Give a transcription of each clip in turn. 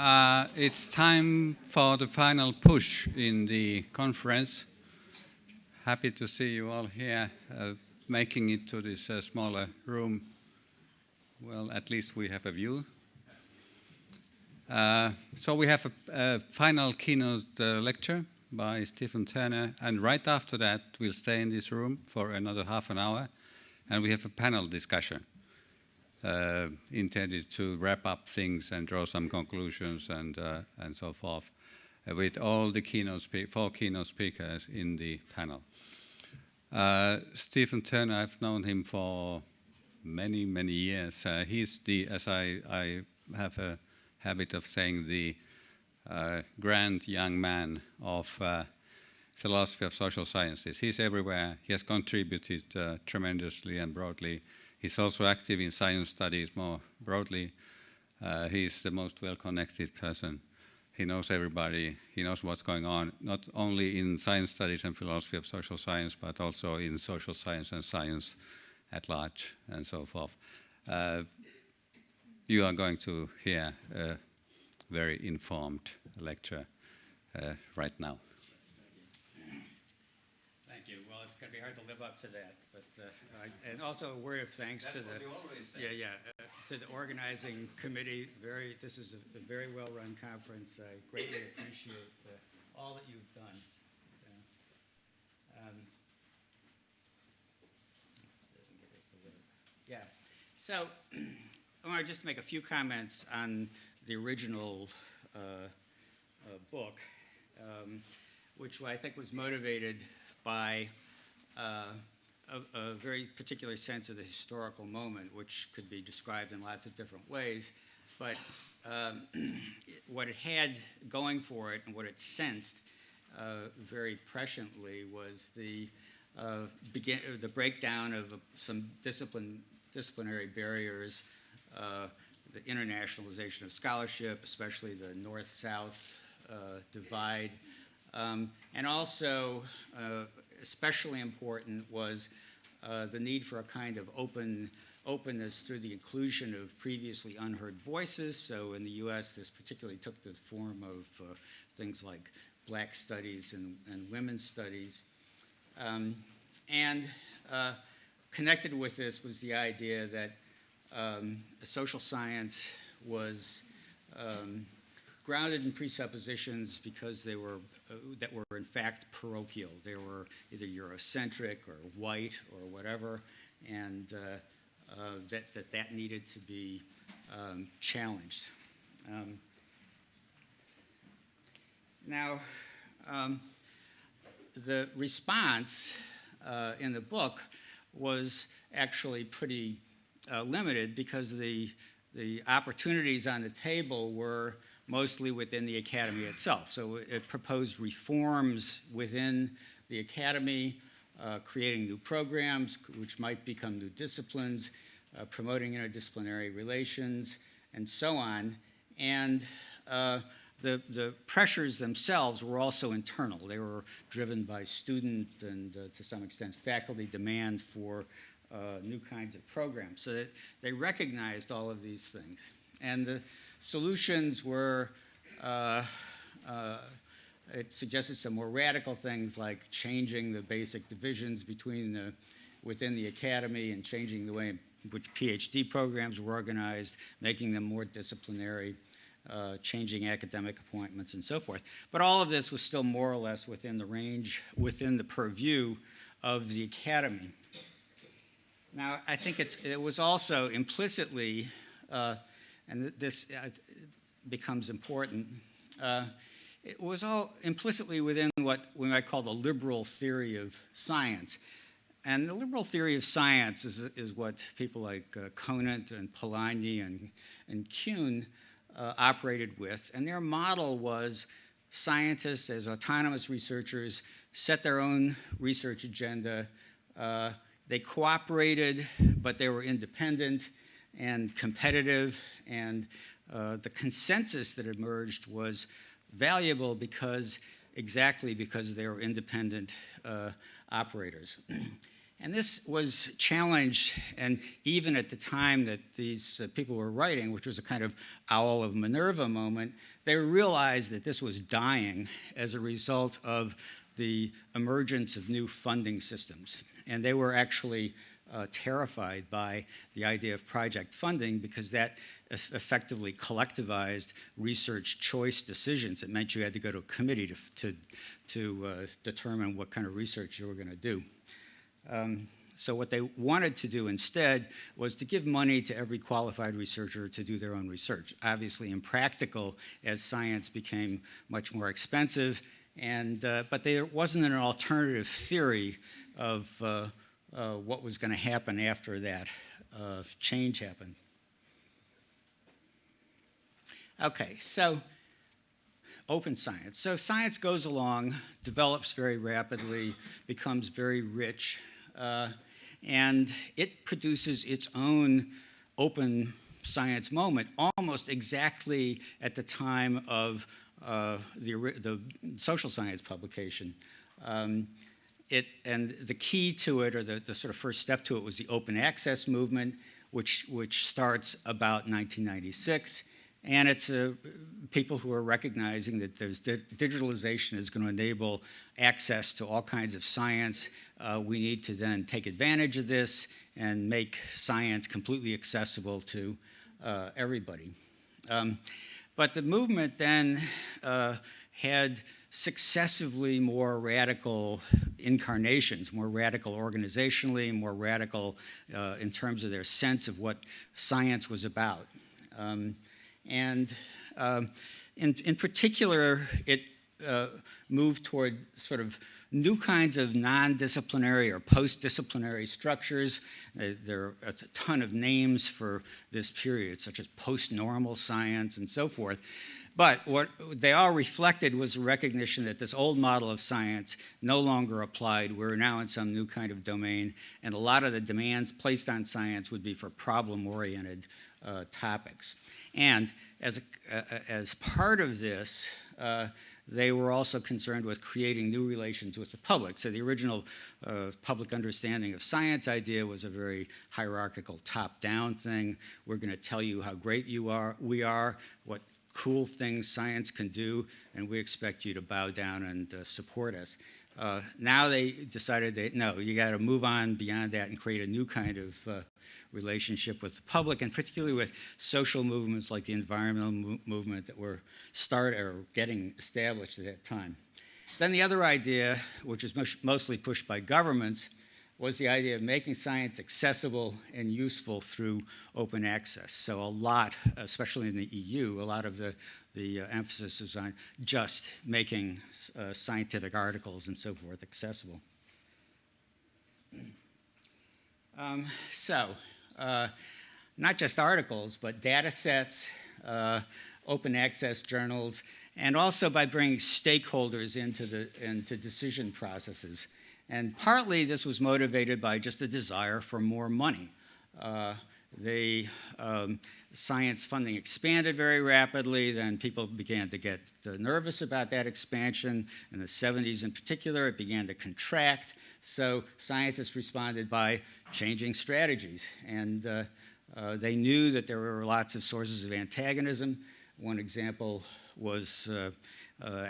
It's time for the final push in the conference. Happy to see you all here, making it to this smaller room. Well, at least we have a view. So we have a final keynote lecture by Stephen Turner, and right after that we'll stay in this room for another half an hour, and we have a panel discussion intended to wrap up things and draw some conclusions and so forth, with all the four keynote speakers in the panel. Stephen Turner, I've known him for many, many years. He's the, as I have a habit of saying, the grand young man of philosophy of social sciences. He's everywhere. He has contributed tremendously and broadly. He's also active in science studies more broadly. He's the most well-connected person. He knows everybody. He knows what's going on, not only in science studies and philosophy of social science, but also in social science and science at large, and so forth. You are going to hear a very informed lecture right now. Thank you. Well, it's going to be hard to live up to that, but and also a word of thanks to the to the organizing committee. This is a very well-run conference. I greatly appreciate all that you've done. So I want to just make a few comments on the original book, which I think was motivated by a very particular sense of the historical moment, which could be described in lots of different ways. But what it had going for it and what it sensed very presciently was the breakdown of some disciplinary barriers, the internationalization of scholarship, especially the north-south divide, and also especially important was the need for a kind of openness through the inclusion of previously unheard voices. So in the US, this particularly took the form of things like black studies and women's studies. Connected with this was the idea that social science was grounded in presuppositions because they were that were in fact parochial. They were either Eurocentric or white or whatever, and that needed to be challenged. The response in the book was actually pretty limited because the opportunities on the table were mostly within the academy itself. So it proposed reforms within the academy, creating new programs which might become new disciplines, promoting interdisciplinary relations, and so on. And the pressures themselves were also internal. They were driven by student and, to some extent, faculty demand for new kinds of programs. So that they recognized all of these things. And the solutions were, it suggested some more radical things like changing the basic divisions within the academy and changing the way in which PhD programs were organized, making them more disciplinary, changing academic appointments and so forth. But all of this was still more or less within the range, within the purview of the academy. Now, I think it was also implicitly, and this becomes important, it was all implicitly within what we might call the liberal theory of science. And the liberal theory of science is what people like Conant and Polanyi and Kuhn operated with. And their model was scientists as autonomous researchers set their own research agenda. They cooperated, but they were independent and competitive. And the consensus that emerged was valuable exactly because they were independent operators. And this was challenged, and even at the time that these people were writing, which was a kind of Owl of Minerva moment, they realized that this was dying as a result of the emergence of new funding systems. And they were actually terrified by the idea of project funding because that effectively collectivized research choice decisions. It meant you had to go to a committee to determine what kind of research you were going to do. So what they wanted to do instead was to give money to every qualified researcher to do their own research. Obviously impractical as science became much more expensive, but there wasn't an alternative theory of what was going to happen after that change happened. Okay, so open science. So science goes along, develops very rapidly, becomes very rich, and it produces its own open science moment almost exactly at the time of the social science publication. And the key to it, or the sort of first step to it, was the open access movement, which starts about 1996. And it's people who are recognizing that digitalization is going to enable access to all kinds of science. We need to then take advantage of this and make science completely accessible to everybody. But the movement then had successively more radical incarnations, more radical organizationally, more radical in terms of their sense of what science was about. In particular, it moved toward sort of new kinds of non-disciplinary or post-disciplinary structures. There are a ton of names for this period, such as post-normal science and so forth. But what they all reflected was a recognition that this old model of science no longer applied. We're now in some new kind of domain, and a lot of the demands placed on science would be for problem-oriented topics. And as part of this, they were also concerned with creating new relations with the public. So the original public understanding of science idea was a very hierarchical top-down thing. We're going to tell you how great we are, what cool things science can do, and we expect you to bow down and support us. Now they decided that, no, you got to move on beyond that and create a new kind of relationship with the public, and particularly with social movements like the environmental movement that were getting established at that time. Then the other idea, which is mostly pushed by governments, was the idea of making science accessible and useful through open access. So a lot, especially in the EU, a lot of the emphasis is on just making scientific articles and so forth accessible. Not just articles, but data sets, open access journals, and also by bringing stakeholders into decision processes. And partly this was motivated by just a desire for more money. The science funding expanded very rapidly, then people began to get nervous about that expansion. In the 70s in particular, it began to contract. So scientists responded by changing strategies. And they knew that there were lots of sources of antagonism. One example was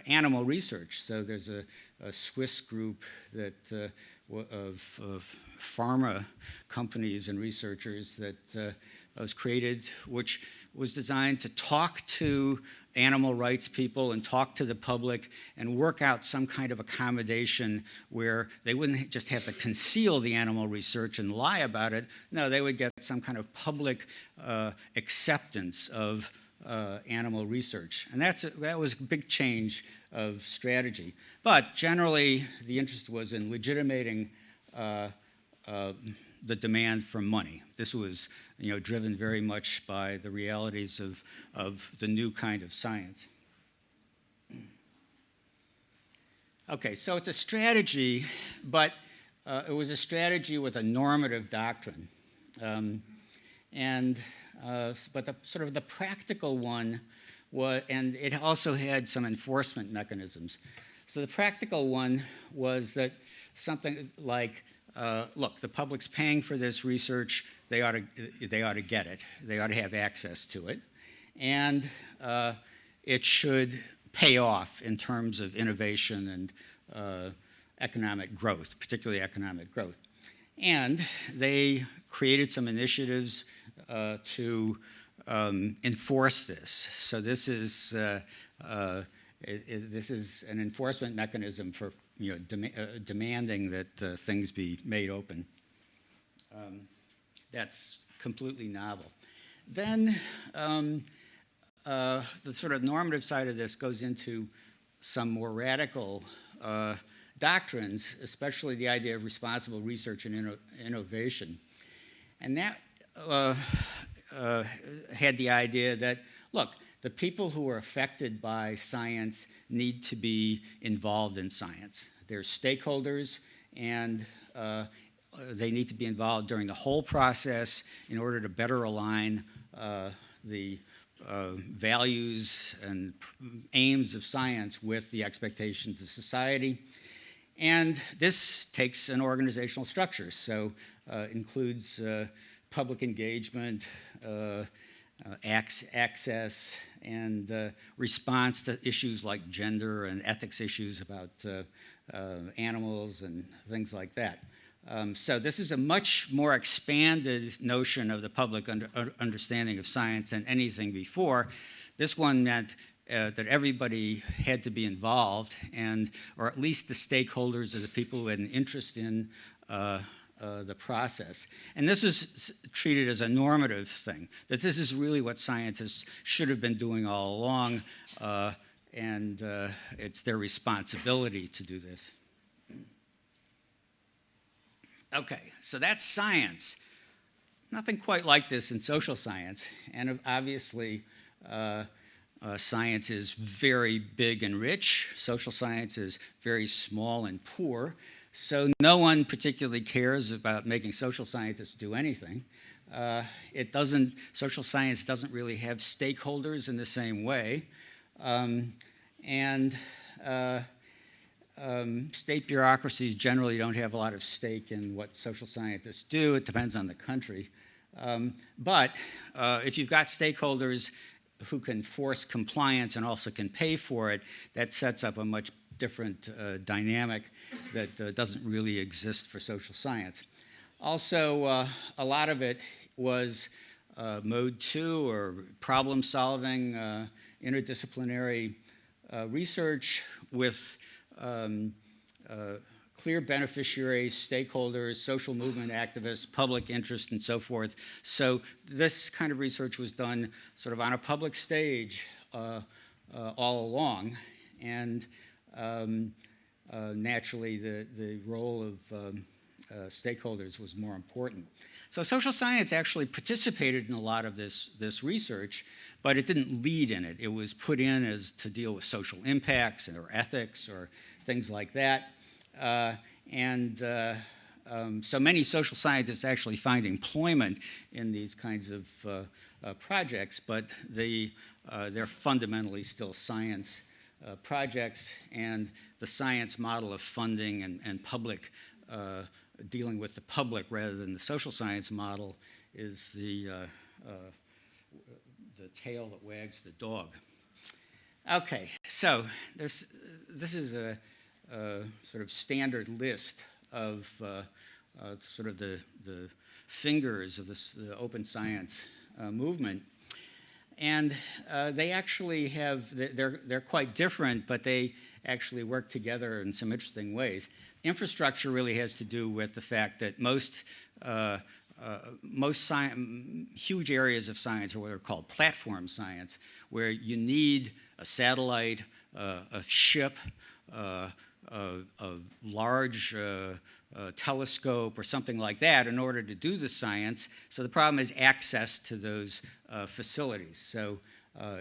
animal research. So there's a Swiss group that of pharma companies and researchers that was created, which was designed to talk to animal rights people and talk to the public and work out some kind of accommodation where they wouldn't just have to conceal the animal research and lie about it. No, they would get some kind of public acceptance of animal research. And that was a big change of strategy. But generally, the interest was in legitimating the demand for money. This was, driven very much by the realities of the new kind of science. Okay, so it's a strategy, but it was a strategy with a normative doctrine. But the practical one was, and it also had some enforcement mechanisms. So the practical one was that something like look, the public's paying for this research, they ought to get it. They ought to have access to it. And it should pay off in terms of innovation and economic growth, particularly economic growth. And they created some initiatives to enforce this. So this is an enforcement mechanism for demanding that things be made open. That's completely novel. Then the sort of normative side of this goes into some more radical doctrines, especially the idea of responsible research and innovation. And that had the idea that, look, the people who are affected by science need to be involved in science. They're stakeholders, and they need to be involved during the whole process in order to better align the values and aims of science with the expectations of society. And this takes an organizational structure, so includes public engagement, access, and response to issues like gender and ethics issues about animals and things like that. So this is a much more expanded notion of the public understanding of science than anything before. This one meant that everybody had to be involved, or at least the stakeholders or the people who had an interest in the process. And this is treated as a normative thing, that this is really what scientists should have been doing all along, and it's their responsibility to do this. Okay, so that's science. Nothing quite like this in social science, and obviously science is very big and rich. Social science is very small and poor. So no one particularly cares about making social scientists do anything. Social science doesn't really have stakeholders in the same way. State bureaucracies generally don't have a lot of stake in what social scientists do. It depends on the country. But if you've got stakeholders who can force compliance and also can pay for it, that sets up a much different dynamic that doesn't really exist for social science. Also, a lot of it was mode 2 or problem solving, interdisciplinary research with clear beneficiaries, stakeholders, social movement activists, public interest, and so forth. So this kind of research was done sort of on a public stage all along, and naturally the role of stakeholders was more important. So social science actually participated in a lot of this research, but it didn't lead in it. It was put in as to deal with social impacts or ethics or things like that. So many social scientists actually find employment in these kinds of projects, but they're fundamentally still science projects, and the science model of funding and public, dealing with the public rather than the social science model is the tail that wags the dog. Okay, so this is a sort of standard list of sort of the fingers of the open science movement. And they actually they're quite different, but they actually work together in some interesting ways. Infrastructure really has to do with the fact that most huge areas of science are what are called platform science, where you need a satellite, a ship, a large telescope or something like that in order to do the science. So the problem is access to those facilities. So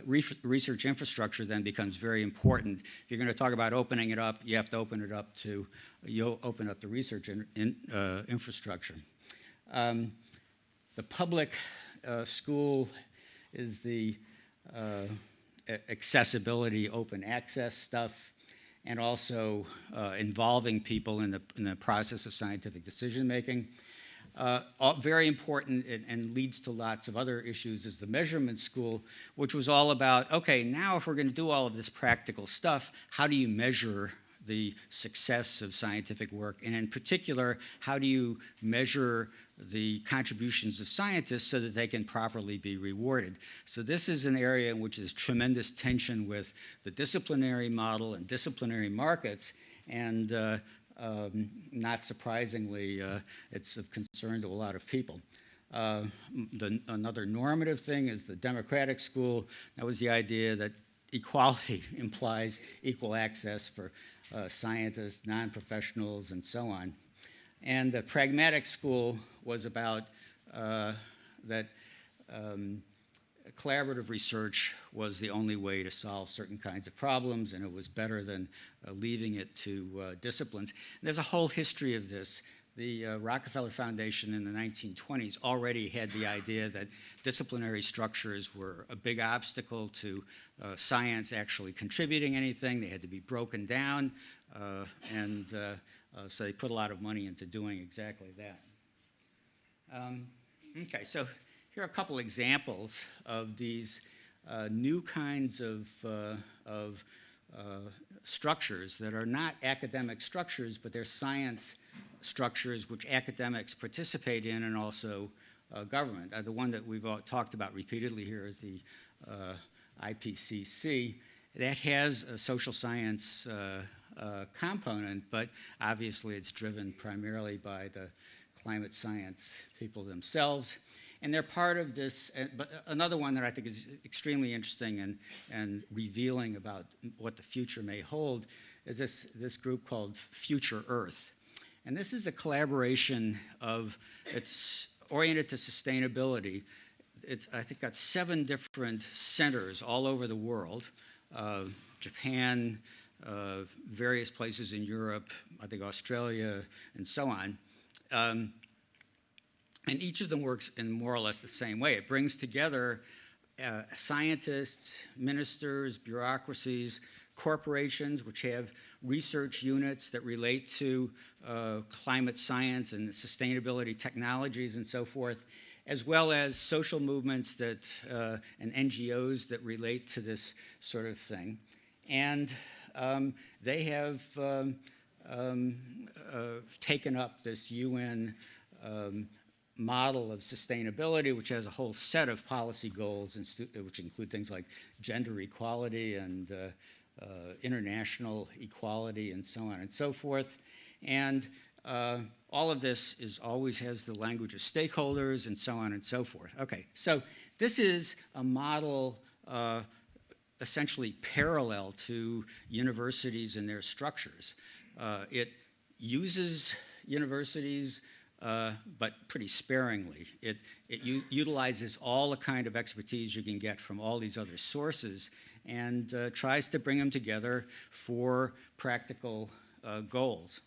research infrastructure then becomes very important. If you're going to talk about opening it up, you have to open it up you'll open up the research infrastructure. The public school is the accessibility, open access stuff. and also involving people in the process of scientific decision-making. Very important and leads to lots of other issues is the measurement school, which was all about, okay, now if we're going to do all of this practical stuff, how do you measure the success of scientific work? And in particular, how do you measure the contributions of scientists so that they can properly be rewarded? So this is an area in which there's tremendous tension with the disciplinary model and disciplinary markets, and not surprisingly, it's of concern to a lot of people. Another normative thing is the democratic school. That was the idea that equality implies equal access for scientists, non-professionals, and so on. And the pragmatic school was about that collaborative research was the only way to solve certain kinds of problems, and it was better than leaving it to disciplines. And there's a whole history of this. The Rockefeller Foundation in the 1920s already had the idea that disciplinary structures were a big obstacle to science actually contributing anything. They had to be broken down, so they put a lot of money into doing exactly that. Okay, so here are a couple examples of these new kinds of structures that are not academic structures, but they're science structures which academics participate in, and also government. The one that we've talked about repeatedly here is the IPCC. That has a social science component, but obviously it's driven primarily by the climate science people themselves. And they're part of this, but another one that I think is extremely interesting and revealing about what the future may hold is this group called Future Earth. And this is a collaboration it's oriented to sustainability. It's, I think, got 7 different centers all over the world, Japan, various places in Europe, I think Australia, and so on. And each of them works in more or less the same way. It brings together scientists, ministers, bureaucracies, corporations, which have research units that relate to climate science and sustainability technologies and so forth, as well as social movements and NGOs that relate to this sort of thing. And they have taken up this UN model of sustainability, which has a whole set of policy goals, which include things like gender equality and international equality and so on and so forth. And all of this always has the language of stakeholders and so on and so forth. Okay, so this is a model essentially parallel to universities and their structures. It uses universities, but pretty sparingly. It utilizes all the kind of expertise you can get from all these other sources and tries to bring them together for practical goals.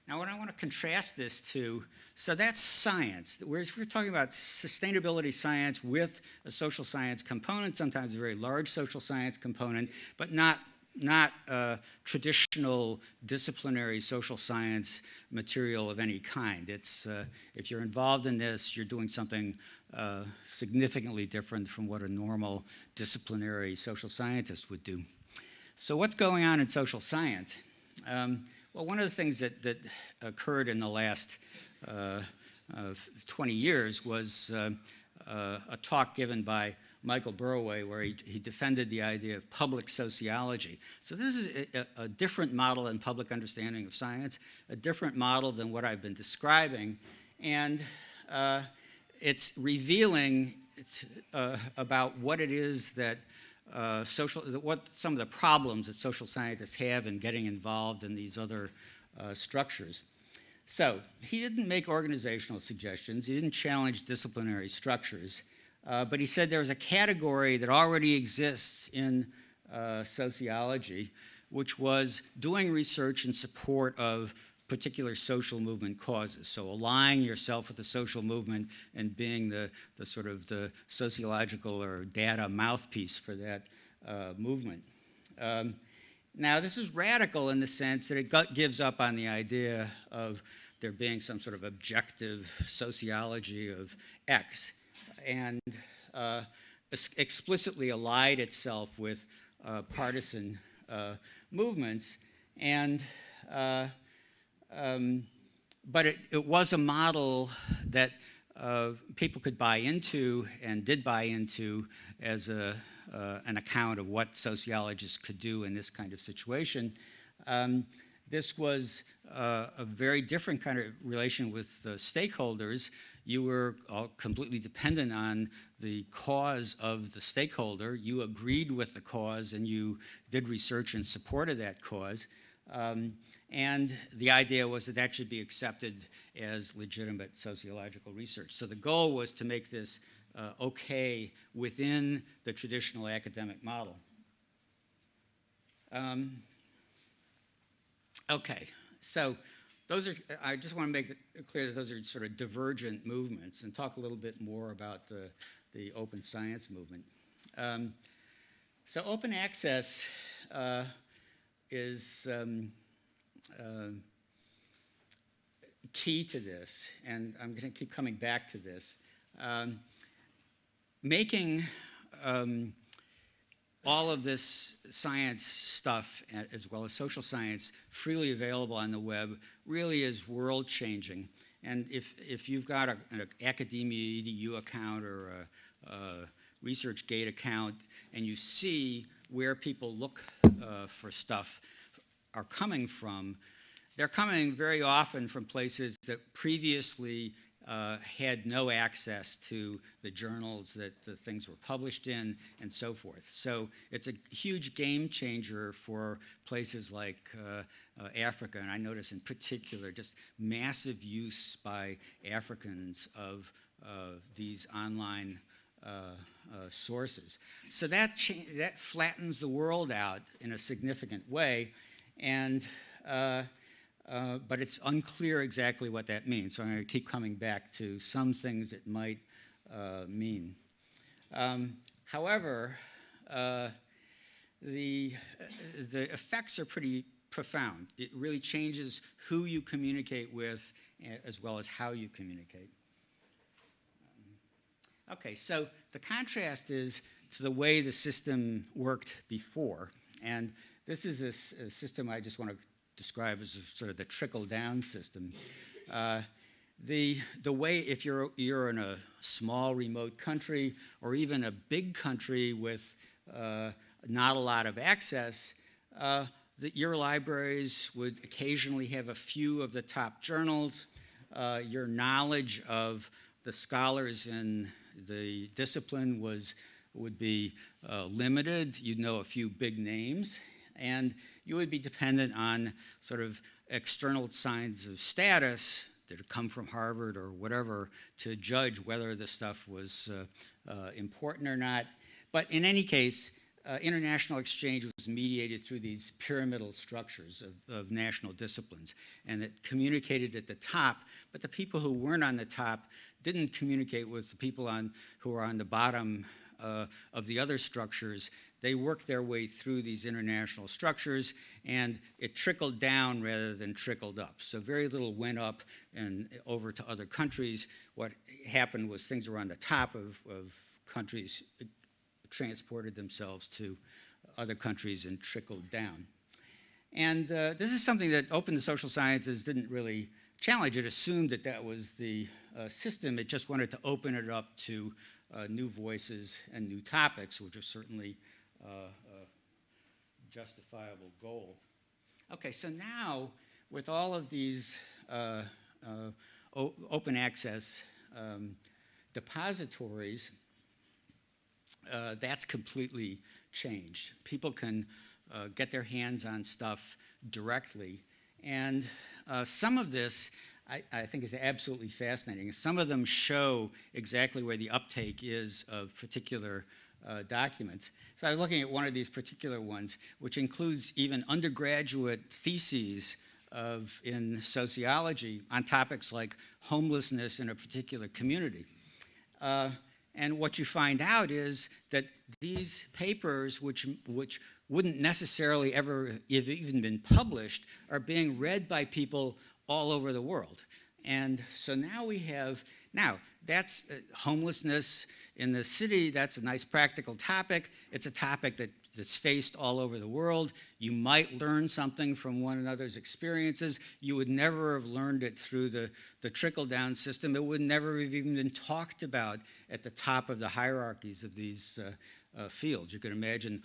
Now, what I want to contrast this to, so that's science. We're talking about sustainability science with a social science component, sometimes a very large social science component, but not traditional disciplinary social science material of any kind. It's, if you're involved in this, you're doing something significantly different from what a normal disciplinary social scientist would do. So what's going on in social science? Well, one of the things that occurred in the last 20 years was a talk given by Michael Burroway, where he defended the idea of public sociology. So this is a different model in public understanding of science, a different model than what I've been describing, and it's revealing about what it is that what some of the problems that social scientists have in getting involved in these other structures. So he didn't make organizational suggestions. He didn't challenge disciplinary structures. But he said there's a category that already exists in sociology, which was doing research in support of particular social movement causes. So aligning yourself with the social movement and being the sort of the sociological or data mouthpiece for that movement. Now, this is radical in the sense that it gives up on the idea of there being some sort of objective sociology of X, and explicitly allied itself with partisan movements. And but it was a model that people could buy into and did buy into as an account of what sociologists could do in this kind of situation. This was a very different kind of relation with stakeholders. You were completely dependent on the cause of the stakeholder. You agreed with the cause and you did research in support of that cause. And the idea was that that should be accepted as legitimate sociological research. So the goal was to make this okay within the traditional academic model. Okay, so those are, I just want to make it clear that those are sort of divergent movements, and talk a little bit more about the open science movement. So open access is key to this, and I'm going to keep coming back to this. Making all of this science stuff, as well as social science, freely available on the web really is world-changing. And if you've got an Academia EDU account or a ResearchGate account, and you see where people look for stuff are coming from, they're coming very often from places that previously had no access to the journals that the things were published in, and so forth. So it's a huge game changer for places like Africa, and I notice in particular just massive use by Africans of these online sources. So that flattens the world out in a significant way, and but it's unclear exactly what that means. So I'm going to keep coming back to some things it might mean. However, the effects are pretty profound. It really changes who you communicate with, as well as how you communicate. Okay, so the contrast is to the way the system worked before. And this is a system I just want to describe as sort of the trickle-down system. The way, if you're in a small remote country or even a big country with not a lot of access, your libraries would occasionally have a few of the top journals. Your knowledge of the scholars in the discipline would be limited. You'd know a few big names, and you would be dependent on sort of external signs of status that had come from Harvard or whatever to judge whether the stuff was important or not. But in any case, international exchange was mediated through these pyramidal structures of national disciplines, and it communicated at the top, but the people who weren't on the top didn't communicate with the people who were on the bottom of the other structures. They worked their way through these international structures, and it trickled down rather than trickled up. So very little went up and over to other countries. What happened was things were on the top of countries, transported themselves to other countries and trickled down. And this is something that Open to Social Sciences didn't really challenge. It assumed that that was the system. It just wanted to open it up to new voices and new topics, which are certainly a justifiable goal. Okay, so now with all of these open access depositories, that's completely changed. People can get their hands on stuff directly, and some of this I think is absolutely fascinating. Some of them show exactly where the uptake is of particular documents. So I was looking at one of these particular ones, which includes even undergraduate theses in sociology on topics like homelessness in a particular community. And what you find out is that these papers, which wouldn't necessarily ever have even been published, are being read by people all over the world. And so now we have, that's homelessness in the city. That's a nice practical topic. It's a topic that's faced all over the world. You might learn something from one another's experiences. You would never have learned it through the trickle-down system. It would never have even been talked about at the top of the hierarchies of these fields. You can imagine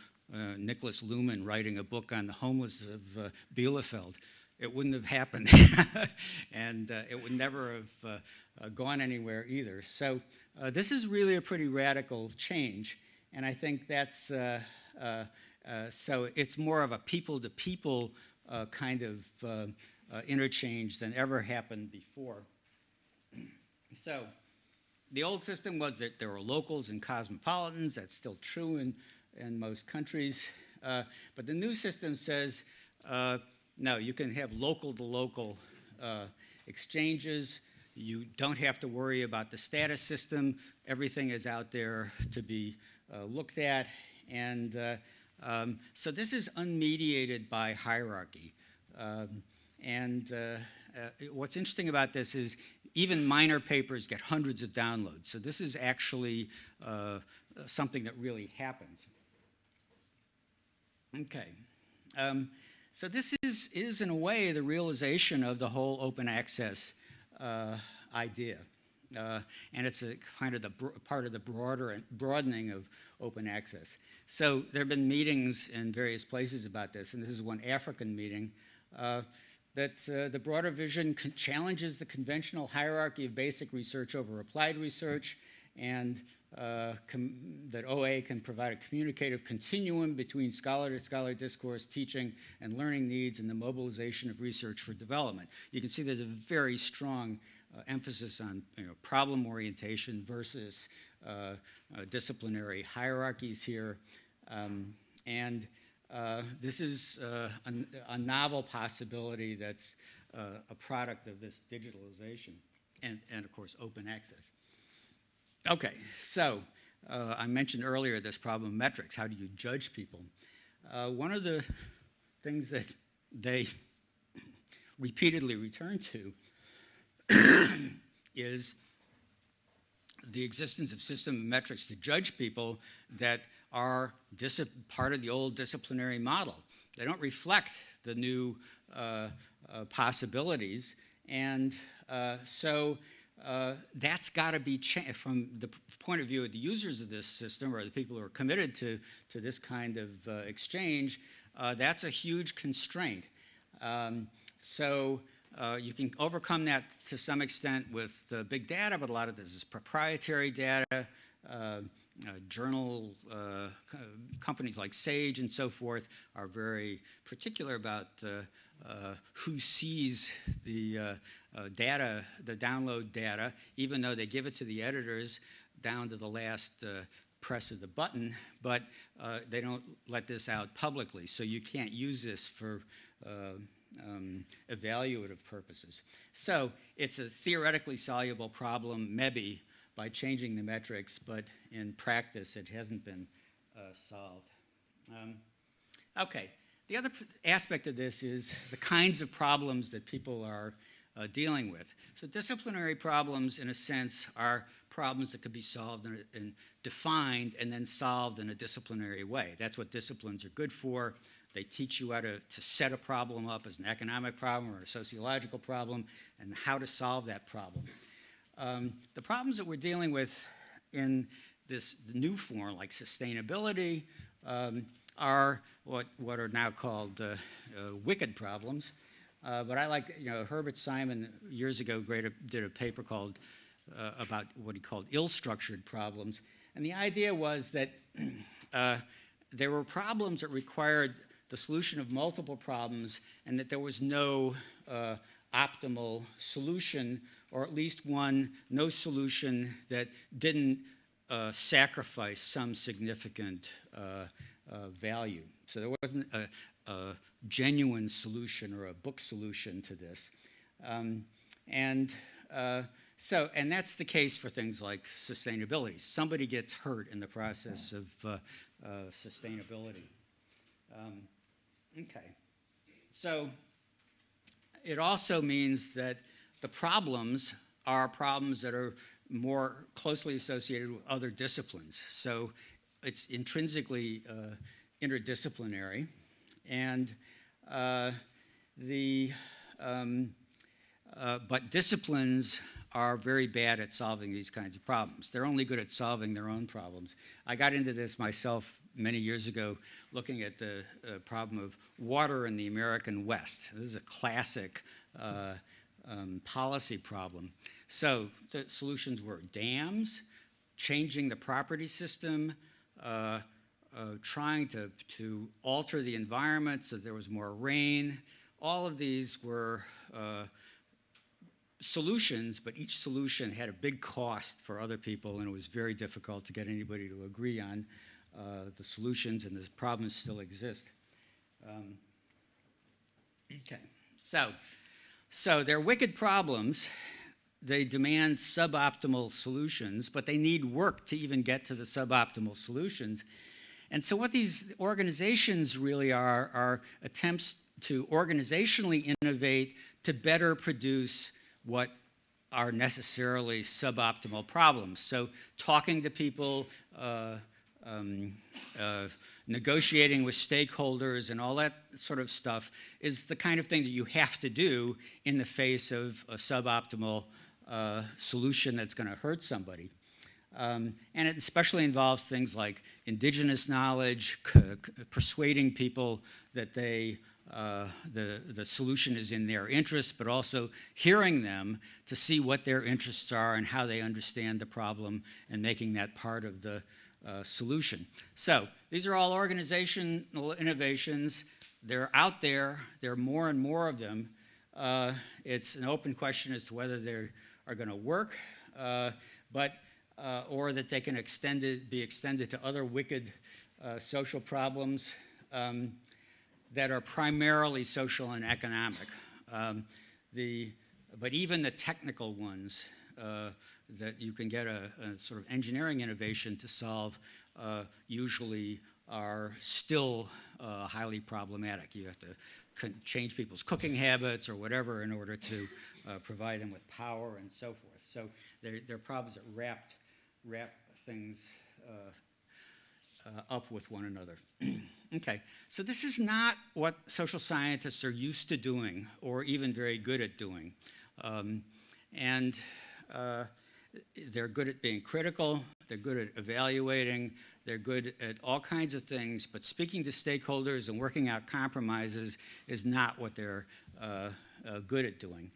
Nicholas Luhmann writing a book on the homeless of Bielefeld. It wouldn't have happened, and it would never have gone anywhere either. So this is really a pretty radical change, and I think that's, so it's more of a people-to-people kind of interchange than ever happened before. So the old system was that there were locals and cosmopolitans. That's still true in most countries. But the new system says, no, you can have local-to-local exchanges. You don't have to worry about the status system. Everything is out there to be looked at. And so this is unmediated by hierarchy. What's interesting about this is even minor papers get hundreds of downloads. So this is actually something that really happens. Okay. So this is, in a way, the realization of the whole open access idea. And it's a kind of part of the broadening of open access. So there have been meetings in various places about this, and this is one African meeting, that the broader vision challenges the conventional hierarchy of basic research over applied research, and that OA can provide a communicative continuum between scholar-to-scholar discourse, teaching, and learning needs, and the mobilization of research for development. You can see there's a very strong emphasis on problem orientation versus disciplinary hierarchies here. This is a novel possibility that's a product of this digitalization and of course, open access. Okay, so I mentioned earlier this problem of metrics. How do you judge people? One of the things that they repeatedly return to is the existence of system of metrics to judge people that are part of the old disciplinary model. They don't reflect the new possibilities, and so that's got to be changed from the point of view of the users of this system, or the people who are committed to this kind of exchange. That's a huge constraint. You can overcome that to some extent with big data, but a lot of this is proprietary data. Journal companies like Sage and so forth are very particular about who sees the data, the download data, even though they give it to the editors down to the last press of the button, but they don't let this out publicly. So you can't use this for evaluative purposes. So it's a theoretically soluble problem, maybe, by changing the metrics, but in practice it hasn't been solved. Okay, the other aspect of this is the kinds of problems that people are dealing with. So disciplinary problems, in a sense, are problems that could be solved and defined and then solved in a disciplinary way. That's what disciplines are good for. They teach you how to set a problem up as an economic problem or a sociological problem and how to solve that problem. The problems that we're dealing with in this new form, like sustainability, are what are now called wicked problems. But I like, Herbert Simon years ago did a paper called about what he called ill-structured problems. And the idea was that there were problems that required the solution of multiple problems, and that there was no optimal solution, or at least no solution that didn't sacrifice some significant value. So there wasn't a genuine solution or a book solution to this. So, and that's the case for things like sustainability. Somebody gets hurt in the process of sustainability. Okay. So it also means that the problems are problems that are more closely associated with other disciplines. So it's intrinsically interdisciplinary. And but disciplines are very bad at solving these kinds of problems. They're only good at solving their own problems. I got into this myself many years ago, looking at the problem of water in the American West. This is a classic policy problem. So the solutions were dams, changing the property system, trying to alter the environment so there was more rain. All of these were solutions, but each solution had a big cost for other people, and it was very difficult to get anybody to agree on the solutions, and the problems still exist. Okay, so they're wicked problems. They demand suboptimal solutions, but they need work to even get to the suboptimal solutions. And so what these organizations really are attempts to organizationally innovate to better produce what are necessarily suboptimal problems. So talking to people, negotiating with stakeholders and all that sort of stuff is the kind of thing that you have to do in the face of a suboptimal solution that's going to hurt somebody. And it especially involves things like indigenous knowledge, persuading people that the solution is in their interest, but also hearing them to see what their interests are and how they understand the problem and making that part of the solution. So these are all organizational innovations. They're out there. There are more and more of them. It's an open question as to whether they are going to work, or that they can be extended to other wicked social problems that are primarily social and economic. But even the technical ones that you can get a sort of engineering innovation to solve usually are still highly problematic. You have to change people's cooking habits or whatever in order to provide them with power and so forth. So they're problems that wrap things up with one another. Okay, so this is not what social scientists are used to doing or even very good at doing. They're good at being critical, they're good at evaluating, they're good at all kinds of things, but speaking to stakeholders and working out compromises is not what they're good at doing.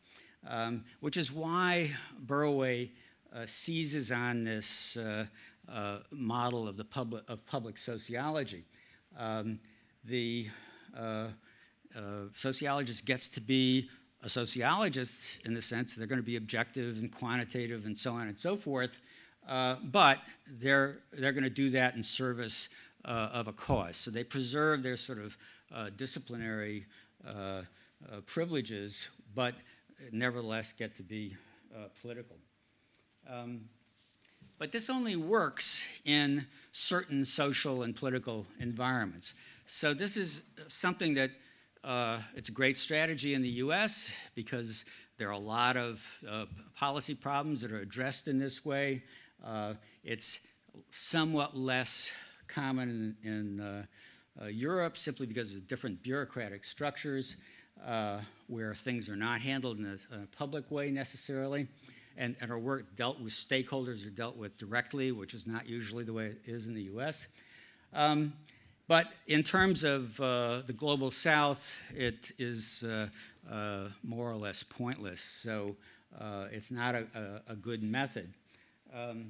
Which is why Burroway seizes on this model of public sociology. The sociologist gets to be a sociologist in the sense that they're going to be objective and quantitative and so on and so forth, but they're going to do that in service of a cause. So they preserve their sort of disciplinary privileges, but nevertheless get to be political. But this only works in certain social and political environments. So this is something that it's a great strategy in the US because there are a lot of policy problems that are addressed in this way. It's somewhat less common in Europe simply because of different bureaucratic structures where things are not handled in a public way necessarily. And our work dealt with stakeholders are dealt with directly, which is not usually the way it is in the US. But in terms of the global south, it is more or less pointless. So it's not a good method. The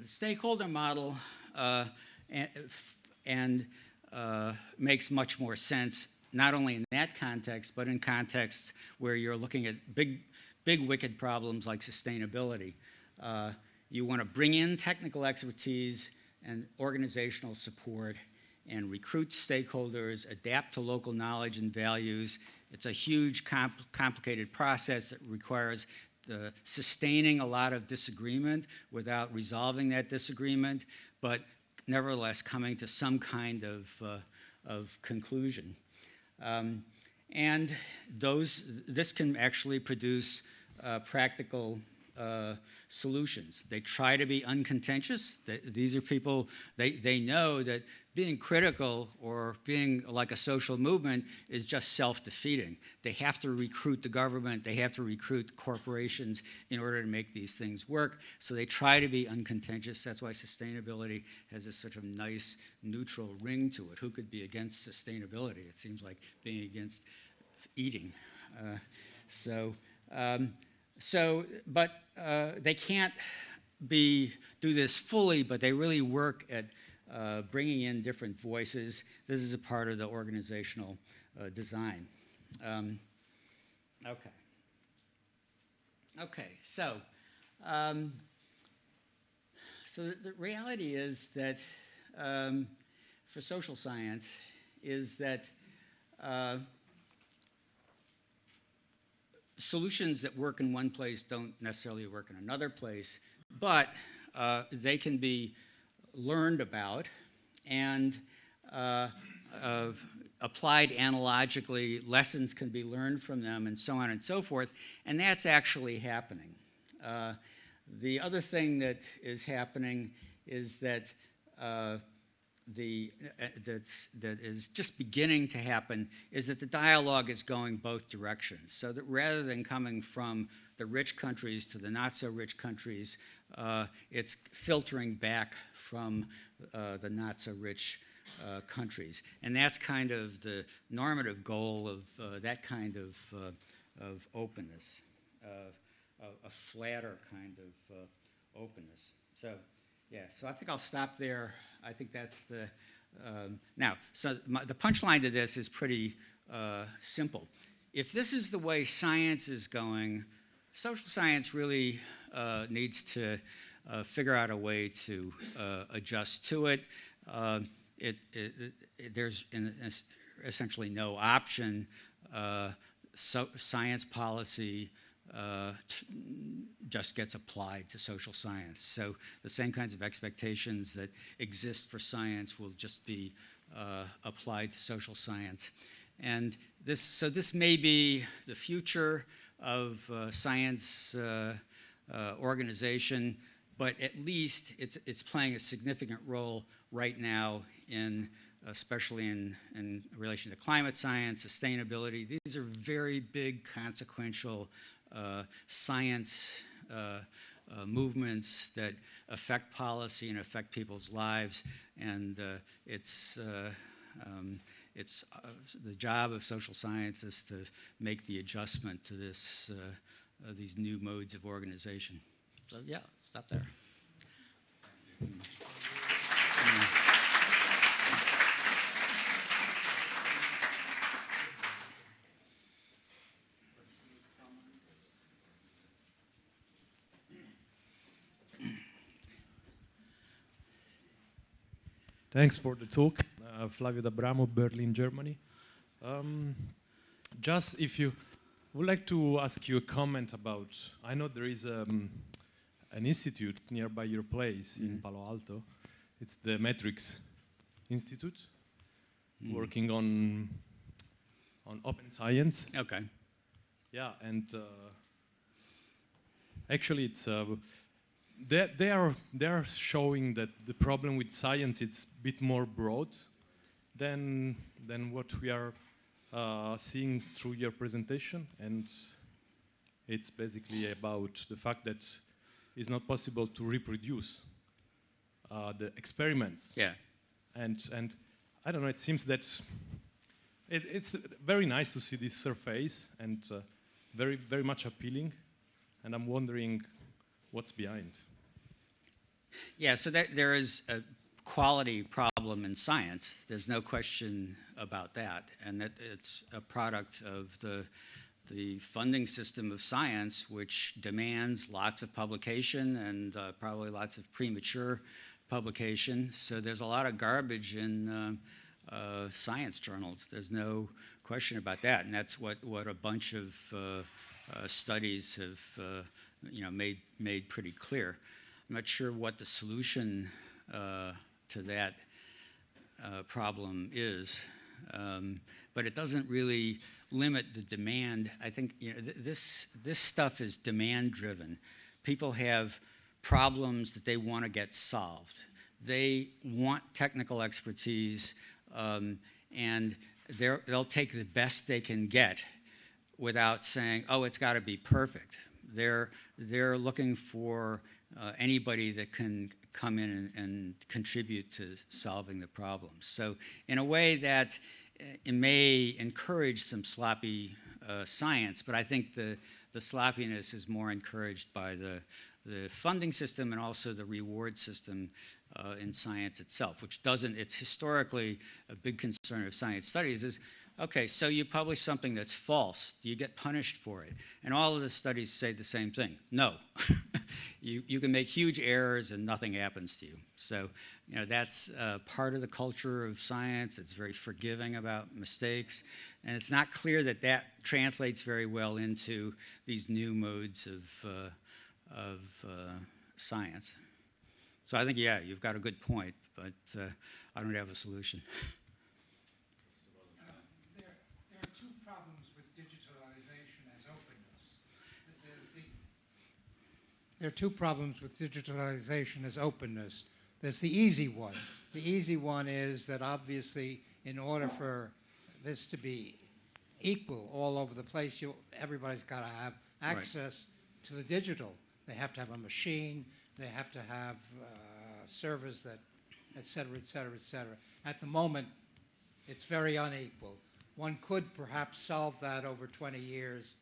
stakeholder model makes much more sense, not only in that context, but in contexts where you're looking at big wicked problems like sustainability. You want to bring in technical expertise and organizational support and recruit stakeholders, adapt to local knowledge and values. It's a huge, complicated process that requires sustaining a lot of disagreement without resolving that disagreement, but nevertheless coming to some kind of conclusion. And this can actually produce practical solutions. They try to be uncontentious. These are people, they know that being critical or being like a social movement is just self-defeating. They have to recruit the government, they have to recruit corporations in order to make these things work. So they try to be uncontentious. That's why sustainability has such a nice neutral ring to it. Who could be against sustainability? It seems like being against eating. But they can't do this fully, but they really work at bringing in different voices. This is a part of the organizational design. So the reality is that for social science is that solutions that work in one place don't necessarily work in another place, but they can be learned about and applied analogically. Lessons can be learned from them and so on and so forth, and that's actually happening. The other thing that is happening is that that is just beginning to happen is that the dialogue is going both directions. So that rather than coming from the rich countries to the not so rich countries, it's filtering back from the not so rich countries. And that's kind of the normative goal of that kind of openness, a flatter kind of openness. So yeah, so I think I'll stop there. I think that's the, the punchline to this is pretty simple. If this is the way science is going, social science really needs to figure out a way to adjust to it. There's essentially no option. Science policy just gets applied to social science. So the same kinds of expectations that exist for science will just be applied to social science. And this may be the future of science organization, but at least it's playing a significant role right now especially in relation to climate science, sustainability. These are very big, consequential science movements that affect policy and affect people's lives, and it's the job of social science is to make the adjustment to these new modes of organization. So yeah, stop there. Thanks for the talk, Flavio D'Abramo, Berlin, Germany. Just if you would like to ask you a comment about, I know there is an institute nearby your place in Palo Alto. It's the Metrics Institute, working on open science. Okay. Yeah, and actually it's they are showing that the problem with science is a bit more broad than what we are seeing through your presentation, and it's basically about the fact that it's not possible to reproduce the experiments. Yeah. And I don't know. It seems that it's very nice to see this surface and very very much appealing, and I'm wondering what's behind. Yeah, so there is a quality problem in science. There's no question about that, and that it's a product of the funding system of science, which demands lots of publication and probably lots of premature publication. So there's a lot of garbage in science journals. There's no question about that, and that's what a bunch of studies have made pretty clear. I'm not sure what the solution to that problem is, but it doesn't really limit the demand. I think this stuff is demand-driven. People have problems that they want to get solved. They want technical expertise, and they'll take the best they can get without saying, "Oh, it's got to be perfect." They're looking for anybody that can come in and contribute to solving the problems. So in a way that it may encourage some sloppy science, but I think the sloppiness is more encouraged by the funding system and also the reward system in science itself, which doesn't, it's historically a big concern of science studies is, okay, so you publish something that's false. Do you get punished for it? And all of the studies say the same thing. No. You can make huge errors and nothing happens to you. So, that's part of the culture of science. It's very forgiving about mistakes. And it's not clear that that translates very well into these new modes of science. So I think, yeah, you've got a good point, but I don't have a solution. There are two problems with digitalization as openness. There are two problems with digitalization as openness. There's the easy one. The easy one is that obviously in order for this to be equal all over the place, everybody's got to have access to the digital. They have to have a machine. They have to have servers that, et cetera, et cetera, et cetera. At the moment, it's very unequal. One could perhaps solve that over 20 years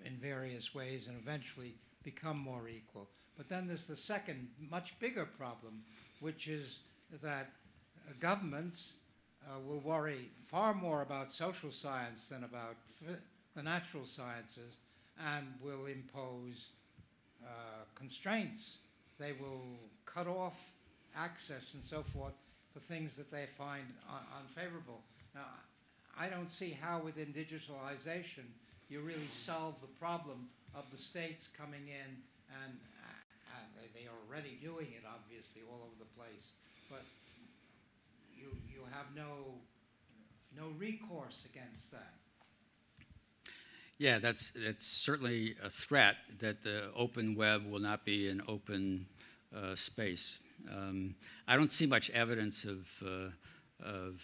in various ways and eventually become more equal. But then there's the second, much bigger problem, which is that governments will worry far more about social science than about the natural sciences and will impose constraints. They will cut off access and so forth for things that they find unfavorable. Now, I don't see how within digitalization you really solve the problem of the states coming in and they are already doing it, obviously, all over the place. But you have no recourse against that. Yeah, that's certainly a threat that the open web will not be an open space. I don't see much evidence of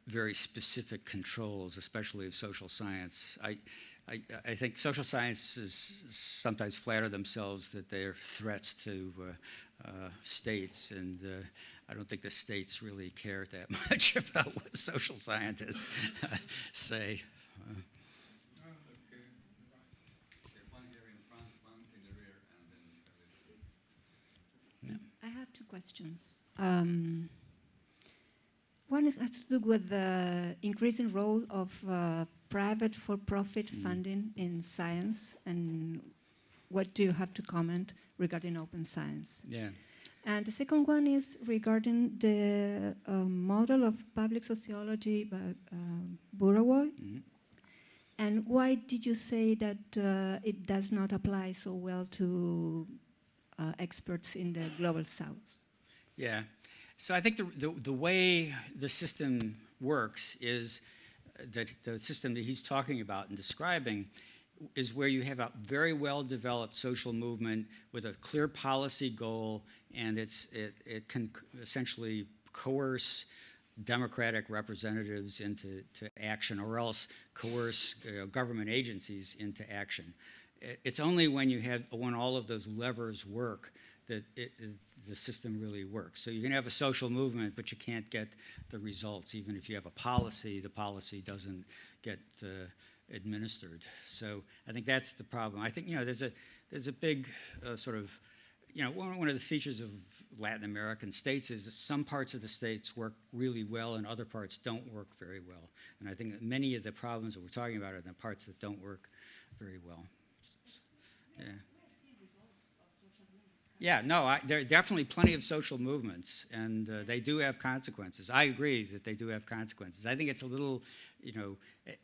very specific controls, especially of social science. I think social sciences sometimes flatter themselves that they're threats to states, and I don't think the states really care that much about what social scientists say. I have two questions. One has to do with the increasing role of private for-profit funding in science, and what do you have to comment regarding open science? Yeah. And the second one is regarding the model of public sociology by Burawoy. Mm-hmm. And why did you say that it does not apply so well to experts in the global south? Yeah. So I think the way the system works is that the system that he's talking about and describing is where you have a very well-developed social movement with a clear policy goal, and it can essentially coerce democratic representatives into action, or else coerce government agencies into action. It's only when all of those levers work that the system really works. So you can have a social movement, but you can't get the results. Even if you have a policy, the policy doesn't get administered. So I think that's the problem. I think there's a big sort of one of the features of Latin American states is that some parts of the states work really well and other parts don't work very well. And I think that many of the problems that we're talking about are the parts that don't work very well. Yeah. Yeah, no, there are definitely plenty of social movements, and they do have consequences. I agree that they do have consequences. I think it's a little, you know,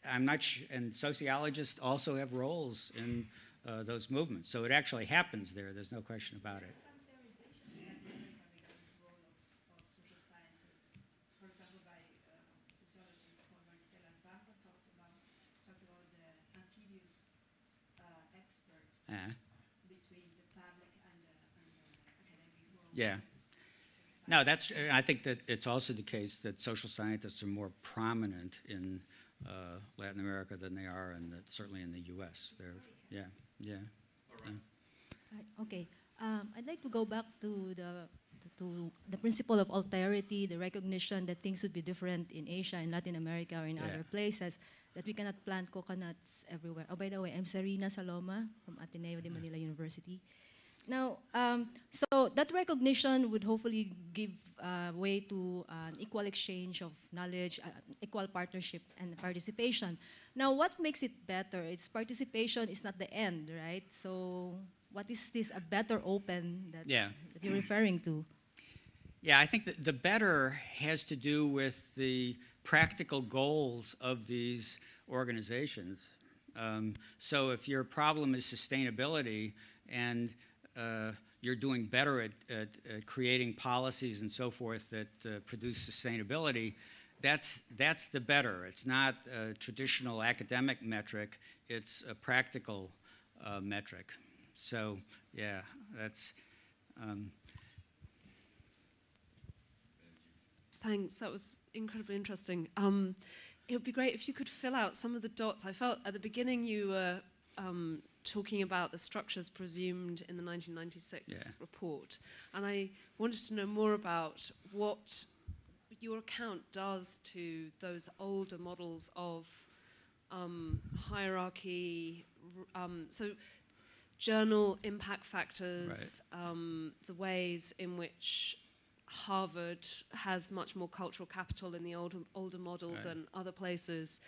I'm not and sociologists also have roles in those movements. So it actually happens there. There's no question about it. Between the public and the academic world. Yeah. No, I think that it's also the case that social scientists are more prominent in Latin America than they are certainly in the U.S. Yeah. Okay. I'd like to go back to the principle of alterity, the recognition that things would be different in Asia, in Latin America, or in other places, that we cannot plant coconuts everywhere. Oh, by the way, I'm Sarina Saloma from Ateneo de Manila University. Now, so that recognition would hopefully give way to an equal exchange of knowledge, equal partnership and participation. Now, what makes it better? It's participation is not the end, right? So what is this, a better open that you're referring to? Yeah, I think that the better has to do with the practical goals of these organizations. So if your problem is sustainability and you're doing better at creating policies and so forth that produce sustainability, that's the better. It's not a traditional academic metric, it's a practical metric. So yeah, that's... Thanks, that was incredibly interesting. It would be great if you could fill out some of the dots. I felt at the beginning you were talking about the structures presumed in the 1996 report. And I wanted to know more about what your account does to those older models of hierarchy, so journal impact factors, the ways in which Harvard has much more cultural capital in the older model than other places.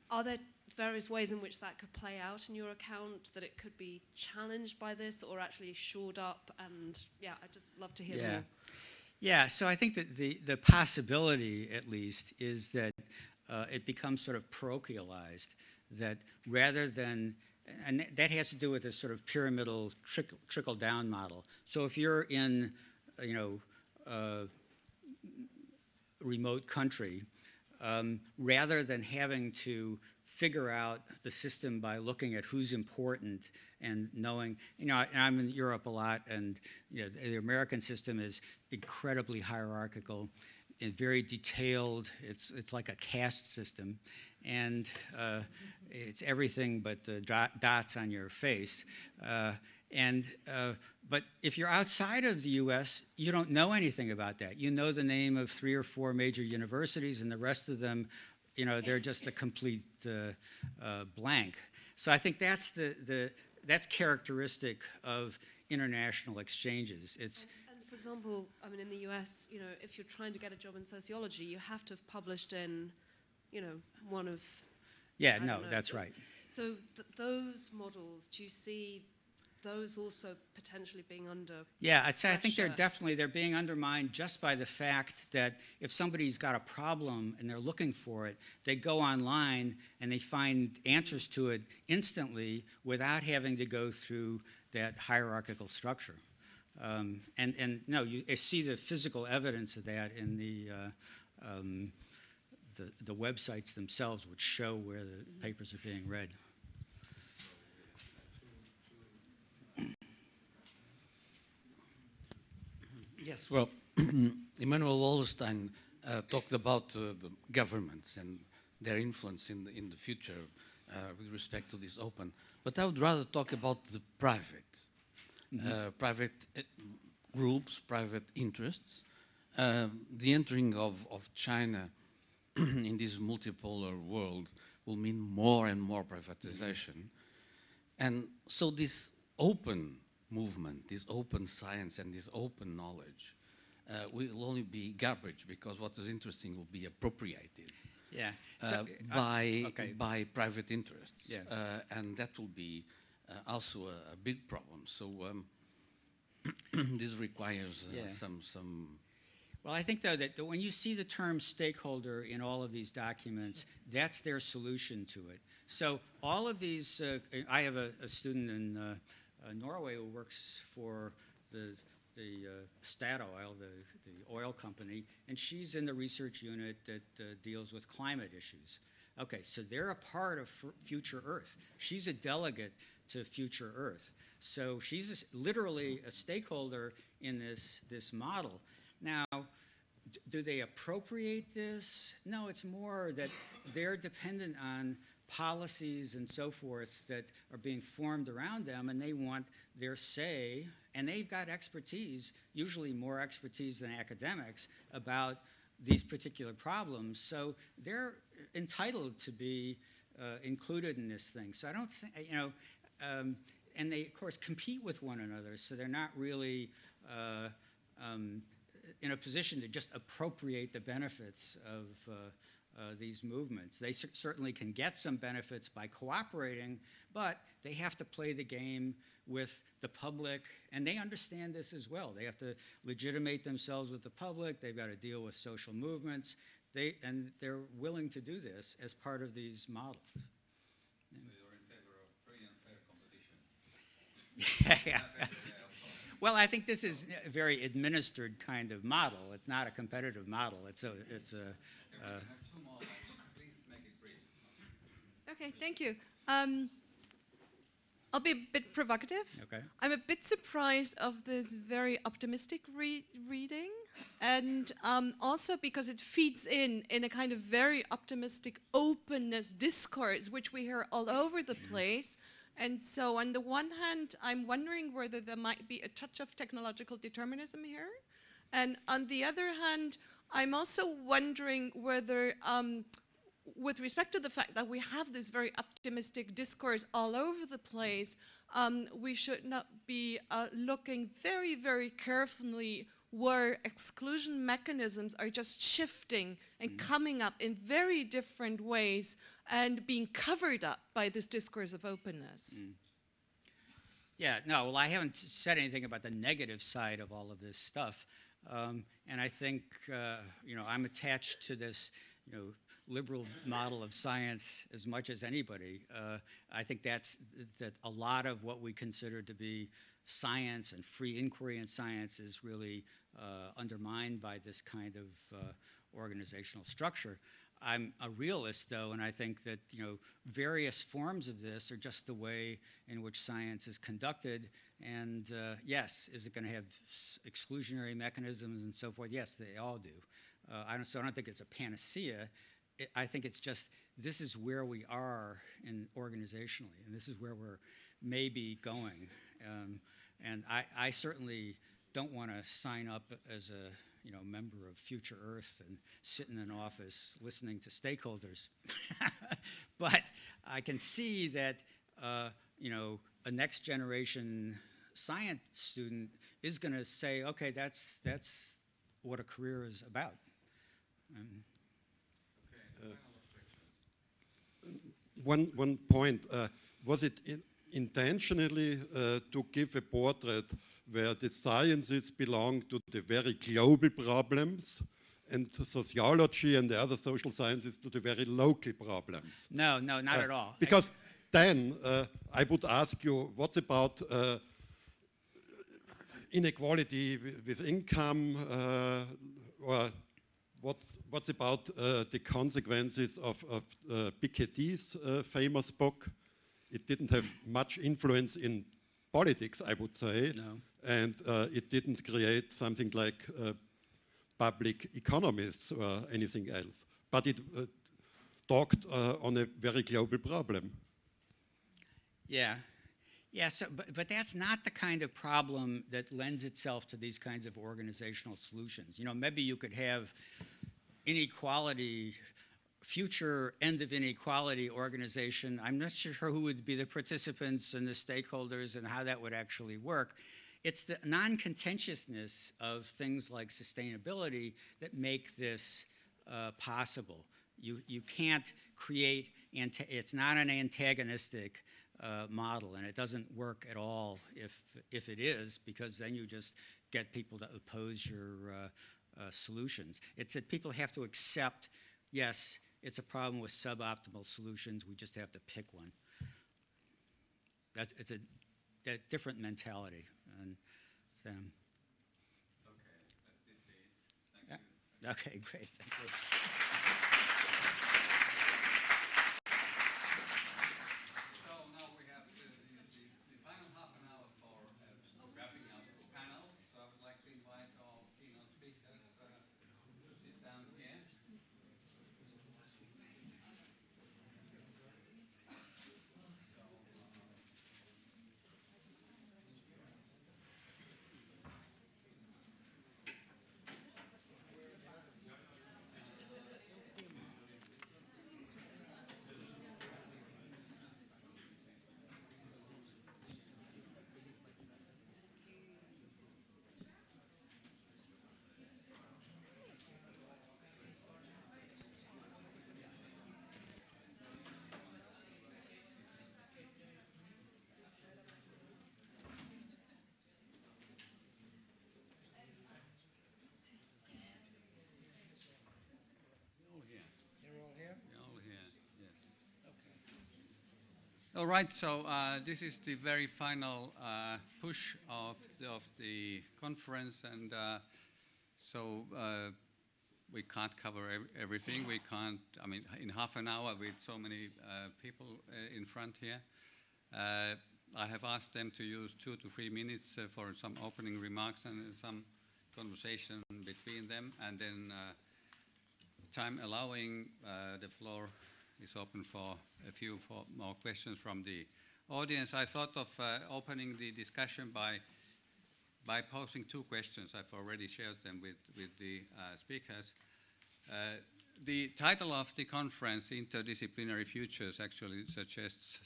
Are there various ways in which that could play out in your account, that it could be challenged by this or actually shored up? And yeah, I'd just love to hear more. Yeah, so I think that the possibility, at least, is that it becomes sort of parochialized, that rather than, and that has to do with this sort of pyramidal trickle-down model. So if you're in, a remote country, rather than having to figure out the system by looking at who's important and knowing, and I'm in Europe a lot, and the American system is incredibly hierarchical and very detailed. It's like a caste system, and it's everything but the dots on your face. But if you're outside of the U.S., you don't know anything about that. You know the name of 3 or 4 major universities, and the rest of them, they're just a complete blank. So I think that's that's characteristic of international exchanges. And for example, I mean, in the U.S., if you're trying to get a job in sociology, you have to have published in, one of. Yeah, no, that's right. So those models, do you see those also potentially being under I think they're being undermined just by the fact that if somebody's got a problem and they're looking for it, they go online and they find answers to it instantly without having to go through that hierarchical structure. And no, you see the physical evidence of that in the websites themselves, which show where the papers are being read. Yes, well, Immanuel Wallerstein talked about the governments and their influence in the future with respect to this open. But I would rather talk about the private, private groups, private interests. The entering of China in this multipolar world will mean more and more privatization. And so this open movement, this open science and this open knowledge will only be garbage, because what is interesting will be appropriated so, by private interests. Yeah. And that will be also a big problem. So this requires some. Well, I think, though, that when you see the term stakeholder in all of these documents, that's their solution to it. So all of these, I have a student in Norway who works for the Statoil, the oil company, and she's in the research unit that deals with climate issues. Okay, so they're a part of Future Earth. She's a delegate to Future Earth. So she's literally a stakeholder in this model. Now, do they appropriate this? No, it's more that they're dependent on policies and so forth that are being formed around them, and they want their say, and they've got expertise, usually more expertise than academics, about these particular problems. So they're entitled to be included in this thing. So I don't think, and they, of course, compete with one another, so they're not really in a position to just appropriate the benefits of these movements. They certainly can get some benefits by cooperating, but they have to play the game with the public, and they understand this as well. They have to legitimate themselves with the public. They've got to deal with social movements, and they're willing to do this as part of these models. So you're in favor of free and fair competition? Yeah. Well, I think this is a very administered kind of model. It's not a competitive model. It's a. We have 2 more. Please make it brief. Okay, thank you. I'll be a bit provocative. Okay. I'm a bit surprised of this very optimistic reading, and also because it feeds in a kind of very optimistic openness discourse, which we hear all over the place. And so on the one hand, I'm wondering whether there might be a touch of technological determinism here. And on the other hand, I'm also wondering whether, with respect to the fact that we have this very optimistic discourse all over the place, we should not be looking very, very carefully where exclusion mechanisms are just shifting and coming up in very different ways and being covered up by this discourse of openness. Yeah, no, well, I haven't said anything about the negative side of all of this stuff. And I think, I'm attached to this, liberal model of science as much as anybody. I think that a lot of what we consider to be science and free inquiry in science is really undermined by this kind of organizational structure. I'm a realist, though, and I think that various forms of this are just the way in which science is conducted. And yes, is it going to have exclusionary mechanisms and so forth? Yes, they all do. I don't think it's a panacea. I think it's just this is where we are organizationally, and this is where we're maybe going. And I certainly don't want to sign up as a member of Future Earth and sit in an office listening to stakeholders. But I can see that a next generation science student is going to say, okay, that's what a career is about. One point, was it intentionally to give a portrait where the sciences belong to the very global problems and sociology and the other social sciences to the very local problems? No, not at all. Because then I would ask you, what's about inequality with income, or what's about the consequences of Piketty's famous book? It didn't have much influence in politics, I would say, and it didn't create something like public economists or anything else. But it talked on a very global problem. Yeah. So, but that's not the kind of problem that lends itself to these kinds of organizational solutions. Maybe you could have inequality, future end of inequality organization. I'm not sure who would be the participants and the stakeholders and how that would actually work. It's the non-contentiousness of things like sustainability that make this possible. You can't create, it's not an antagonistic model, and it doesn't work at all if it is, because then you just get people to oppose your solutions. It's that people have to accept, yes, it's a problem with suboptimal solutions, we just have to pick one. It's a different mentality. And so, okay, let this be it. Thank you. Okay, great. Thank you. So now we have the final half an hour for wrapping up the panel. So I would like to invite our keynote speakers to sit down here. All right, so this is the very final push of the conference, and so we can't cover everything. We can't, I mean, in half an hour with so many people in front here. I have asked them to use 2 to 3 minutes for some opening remarks and some conversation between them, and then time allowing, the floor is open for a few more questions from the audience. I thought of opening the discussion by posing 2 questions. I've already shared them with the speakers. The title of the conference, Interdisciplinary Futures, actually suggests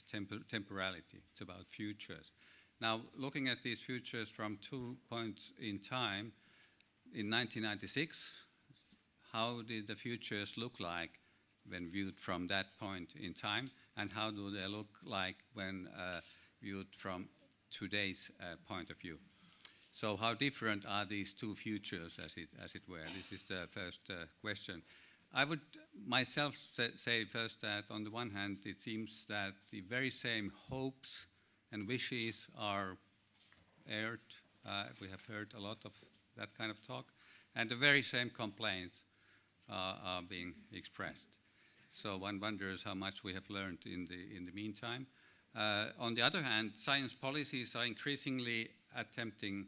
temporality. It's about futures. Now, looking at these futures from 2 points in time, in 1996, how did the futures look like when viewed from that point in time, and how do they look like when viewed from today's point of view? So how different are these 2 futures, as it were? This is the first question. I would myself say first that on the one hand, it seems that the very same hopes and wishes are aired. We have heard a lot of that kind of talk, and the very same complaints are being expressed. So one wonders how much we have learned in the meantime. On the other hand, science policies are increasingly attempting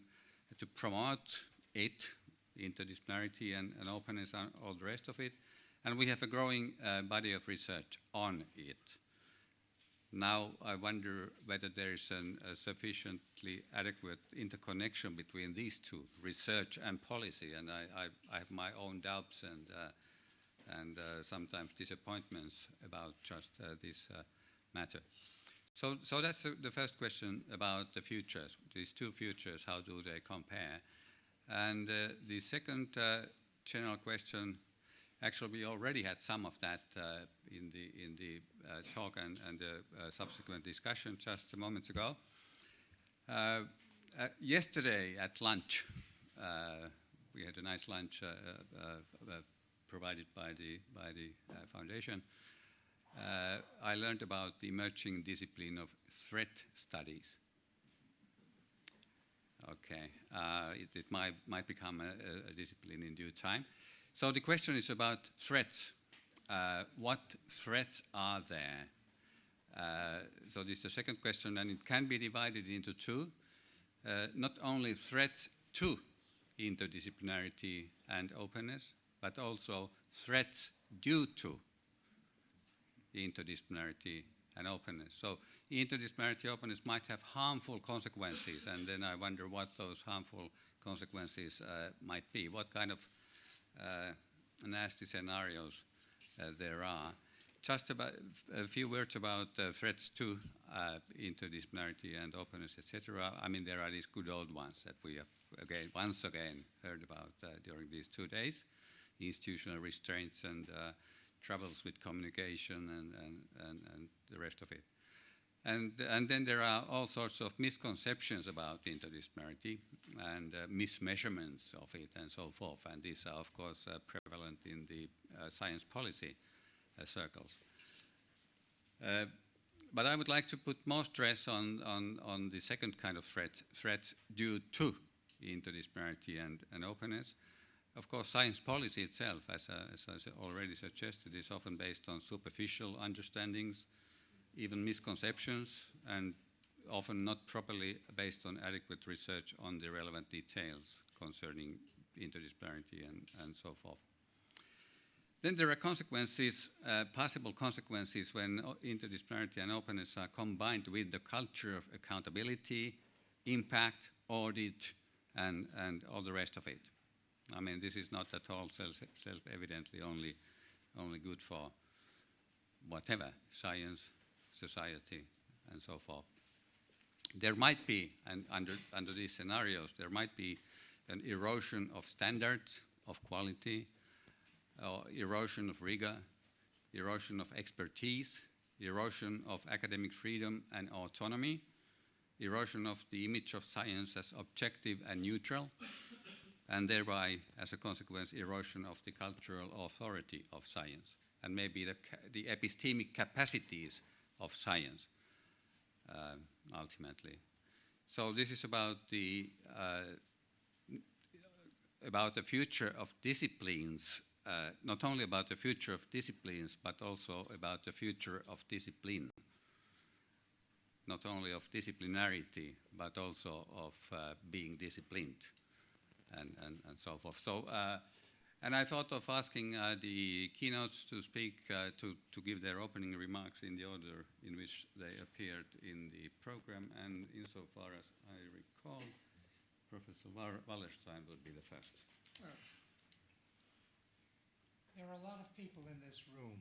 to promote it, interdisciplinarity and openness and all the rest of it, and we have a growing body of research on it. Now I wonder whether there is a sufficiently adequate interconnection between these 2, research and policy, and I have my own doubts and sometimes disappointments about just this matter. So that's the first question about the futures. These 2 futures, how do they compare? And the second general question, actually we already had some of that in the talk and the subsequent discussion just a moment ago. Yesterday at lunch, we had a nice lunch provided by the foundation. I learned about the emerging discipline of threat studies. Okay, it might become a discipline in due time. So the question is about threats. What threats are there? So this is the second question, and it can be divided into 2. Not only threats to interdisciplinarity and openness, but also threats due to interdisciplinarity and openness. So interdisciplinarity openness might have harmful consequences, and then I wonder what those harmful consequences might be, what kind of nasty scenarios there are. Just about a few words about threats to interdisciplinarity and openness, etc. I mean, there are these good old ones that we have once again heard about during these 2 days. Institutional restraints and troubles with communication and the rest of it. And then there are all sorts of misconceptions about interdisciplinarity and mismeasurements of it and so forth. And these are, of course, prevalent in the science policy circles. But I would like to put more stress on the second kind of threats due to interdisciplinarity and openness. Of course, science policy itself, as I already suggested, is often based on superficial understandings, even misconceptions, and often not properly based on adequate research on the relevant details concerning interdisciplinarity and so forth. Then there are consequences, possible consequences when interdisciplinarity and openness are combined with the culture of accountability, impact, audit, and all the rest of it. I mean, this is not at all self-evidently only good for whatever, science, society, and so forth. There might be, and under these scenarios, there might be an erosion of standards, of quality, erosion of rigor, erosion of expertise, erosion of academic freedom and autonomy, erosion of the image of science as objective and neutral, and thereby, as a consequence, erosion of the cultural authority of science, and maybe the epistemic capacities of science, ultimately. So this is about the future of disciplines, not only about the future of disciplines, but also about the future of discipline. Not only of disciplinarity, but also of being disciplined, and so forth. So, and I thought of asking the keynotes to speak, to give their opening remarks in the order in which they appeared in the program, and insofar as I recall, Professor Wallerstein would be the first. There are a lot of people in this room,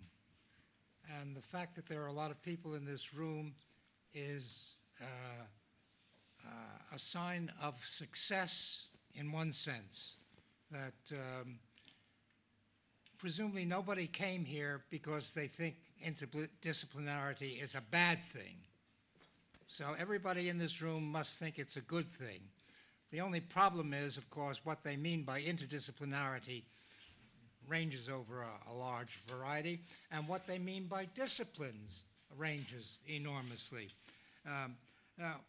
and the fact that there are a lot of people in this room is a sign of success in one sense, that presumably nobody came here because they think interdisciplinarity is a bad thing. So everybody in this room must think it's a good thing. The only problem is, of course, what they mean by interdisciplinarity ranges over a large variety, and what they mean by disciplines ranges enormously. Now,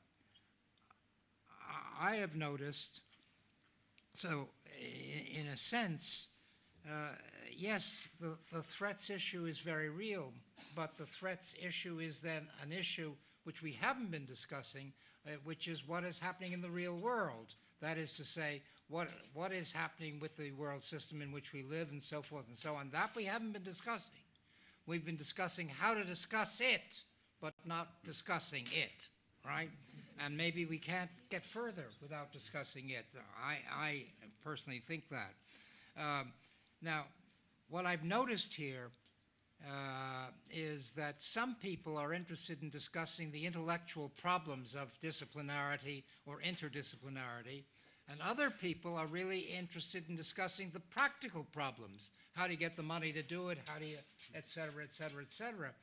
I have noticed, so in a sense, yes, the threats issue is very real, but the threats issue is then an issue which we haven't been discussing, which is what is happening in the real world. That is to say, what is happening with the world system in which we live, and so forth and so on. That we haven't been discussing. We've been discussing how to discuss it, but not discussing it, right? And maybe we can't get further without discussing it. I personally think that. Now, what I've noticed here is that some people are interested in discussing the intellectual problems of disciplinarity or interdisciplinarity, and other people are really interested in discussing the practical problems. How do you get the money to do it? How do you, et cetera, et cetera, et cetera.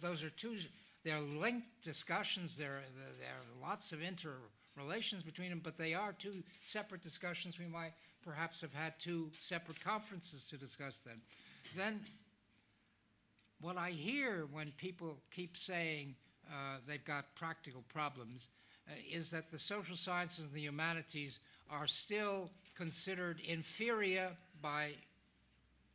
Those are two, they're linked discussions. There are lots of interrelations between them, but they are two separate discussions. We might perhaps have had two separate conferences to discuss them. Then what I hear when people keep saying they've got practical problems is that the social sciences and the humanities are still considered inferior by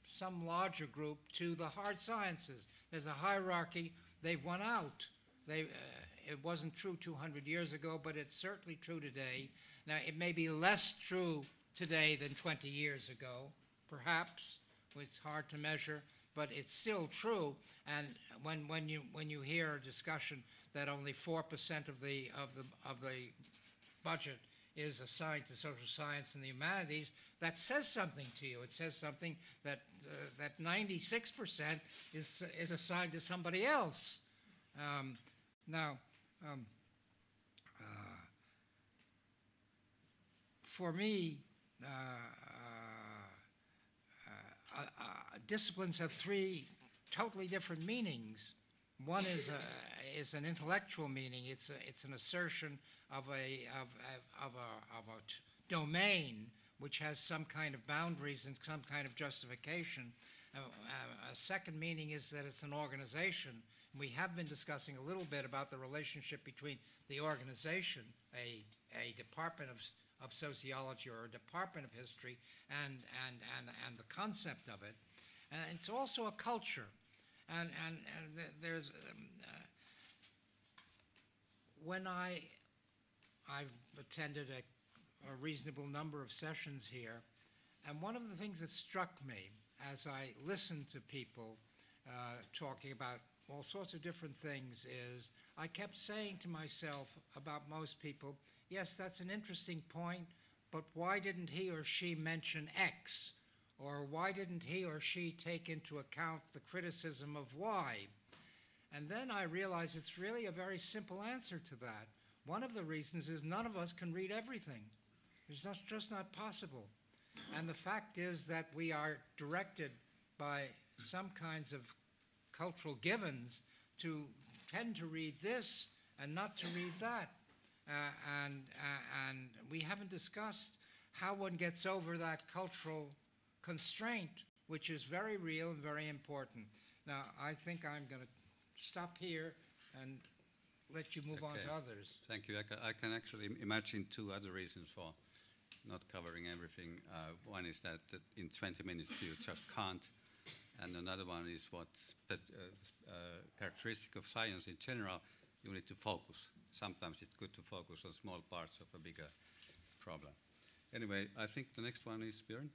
some larger group to the hard sciences. There's a hierarchy. They've won out. It wasn't true 200 years ago, but it's certainly true today. Now, it may be less true today than 20 years ago, perhaps. It's hard to measure, but it's still true. And when you hear a discussion that only 4% of the budget is assigned to social science and the humanities, that says something to you. It says something that 96% is assigned to somebody else. For me, disciplines have three totally different meanings. One is an intellectual meaning. It's an assertion of a domain which has some kind of boundaries and some kind of justification. A second meaning is that it's an organization. We have been discussing a little bit about the relationship between the organization, a department of sociology or a department of history, and the concept of it. And it's also a culture. And there's when I've attended a reasonable number of sessions here, and one of the things that struck me as I listened to people talking about all sorts of different things is I kept saying to myself about most people, yes, that's an interesting point, but why didn't he or she mention X? Or why didn't he or she take into account the criticism of Y? And then I realized it's really a very simple answer to that. One of the reasons is none of us can read everything. It's just not possible. And the fact is that we are directed by some kinds of cultural givens to tend to read this and not to read that. And we haven't discussed how one gets over that cultural constraint, which is very real and very important. Now, I think I'm going to stop here and let you move on to others. Thank you. I can actually imagine two other reasons for not covering everything. One is that in 20 minutes you just can't. And another one is what's characteristic of science in general, you need to focus. Sometimes it's good to focus on small parts of a bigger problem. Anyway, I think the next one is Björn.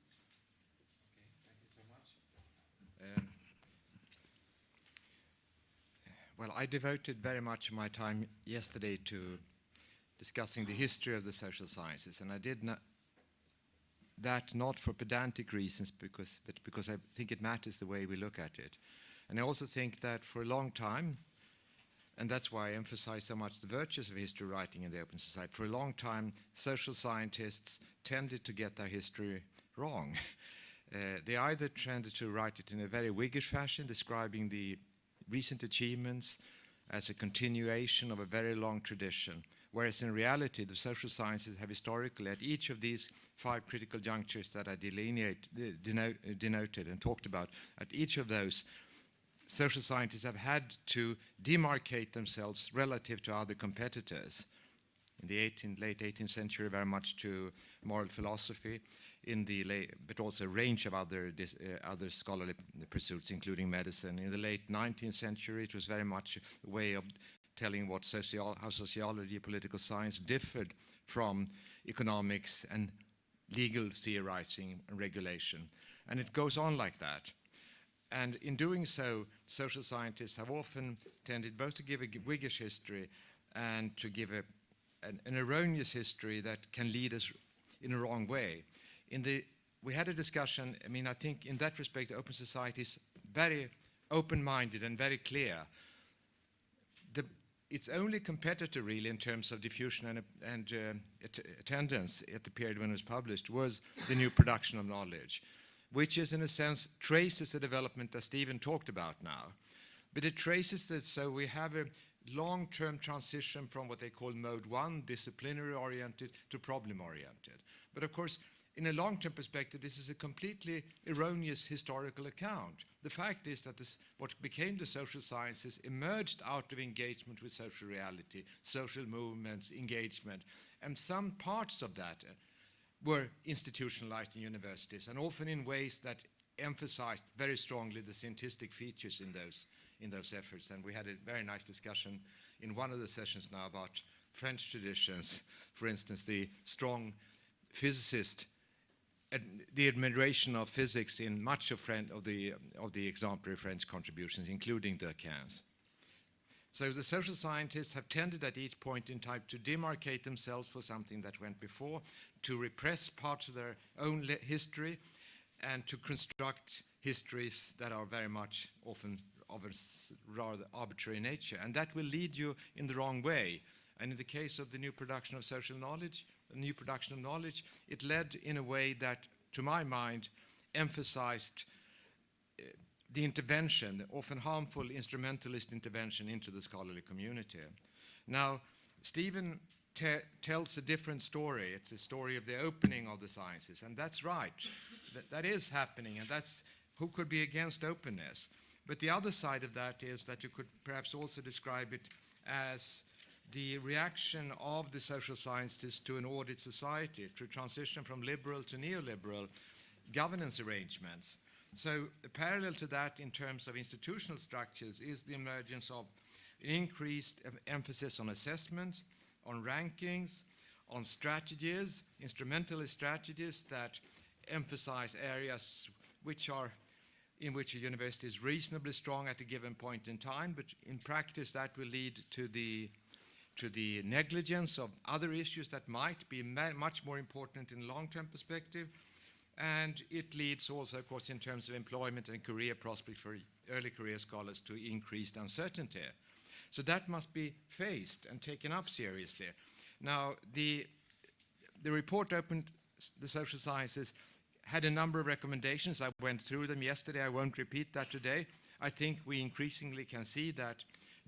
Well, I devoted very much of my time yesterday to discussing the history of the social sciences, and I did that not for pedantic reasons, but because I think it matters the way we look at it. And I also think that for a long time, and that's why I emphasize so much the virtues of history writing in the open society, for a long time, social scientists tended to get their history wrong. They either tended to write it in a very Whiggish fashion, describing the recent achievements as a continuation of a very long tradition, whereas in reality, the social sciences have historically, at each of these 5 critical junctures that I denoted and talked about, at each of those, social scientists have had to demarcate themselves relative to other competitors. In the late 18th century, very much to moral philosophy, but also a range of other scholarly pursuits, including medicine. In the late 19th century, it was very much a way of telling how sociology, political science differed from economics and legal theorizing and regulation. And it goes on like that. And in doing so, social scientists have often tended both to give a Whiggish history and to give an erroneous history that can lead us in a wrong way. We had a discussion, I think in that respect, the open society is very open-minded and very clear. Its only competitor, really, in terms of diffusion and attendance at the period when it was published was the new production of knowledge, which is, in a sense, traces the development that Stephen talked about now. But it traces it so we have a long-term transition from what they call mode 1, disciplinary-oriented, to problem-oriented. But of course, in a long-term perspective, this is a completely erroneous historical account. The fact is that what became the social sciences emerged out of engagement with social reality, social movements, engagement, and some parts of that were institutionalized in universities, and often in ways that emphasized very strongly the scientistic features in those efforts. And we had a very nice discussion in one of the sessions now about French traditions. For instance, the strong physicist, the admiration of physics in much of the exemplary French contributions, including Durkheim's. So the social scientists have tended at each point in time to demarcate themselves for something that went before, to repress parts of their own history, and to construct histories that are very much often of a rather arbitrary nature. And that will lead you in the wrong way. And in the case of the new production of social knowledge, it led in a way that, to my mind, emphasized the intervention, the often harmful instrumentalist intervention into the scholarly community. Now, Stephen tells a different story. It's a story of the opening of the sciences, and that's right. That is happening, and that's who could be against openness. But the other side of that is that you could perhaps also describe it as the reaction of the social sciences to an audit society, to transition from liberal to neoliberal governance arrangements. So parallel to that in terms of institutional structures is the emergence of increased emphasis on assessments, on rankings, on strategies, instrumentalist strategies that emphasize areas in which a university is reasonably strong at a given point in time, but in practice that will lead to the negligence of other issues that might be much more important in long-term perspective. And it leads also, of course, in terms of employment and career prospects for early career scholars to increased uncertainty. So that must be faced and taken up seriously. Now, the report opened the social sciences had a number of recommendations. I went through them yesterday. I won't repeat that today. I think we increasingly can see that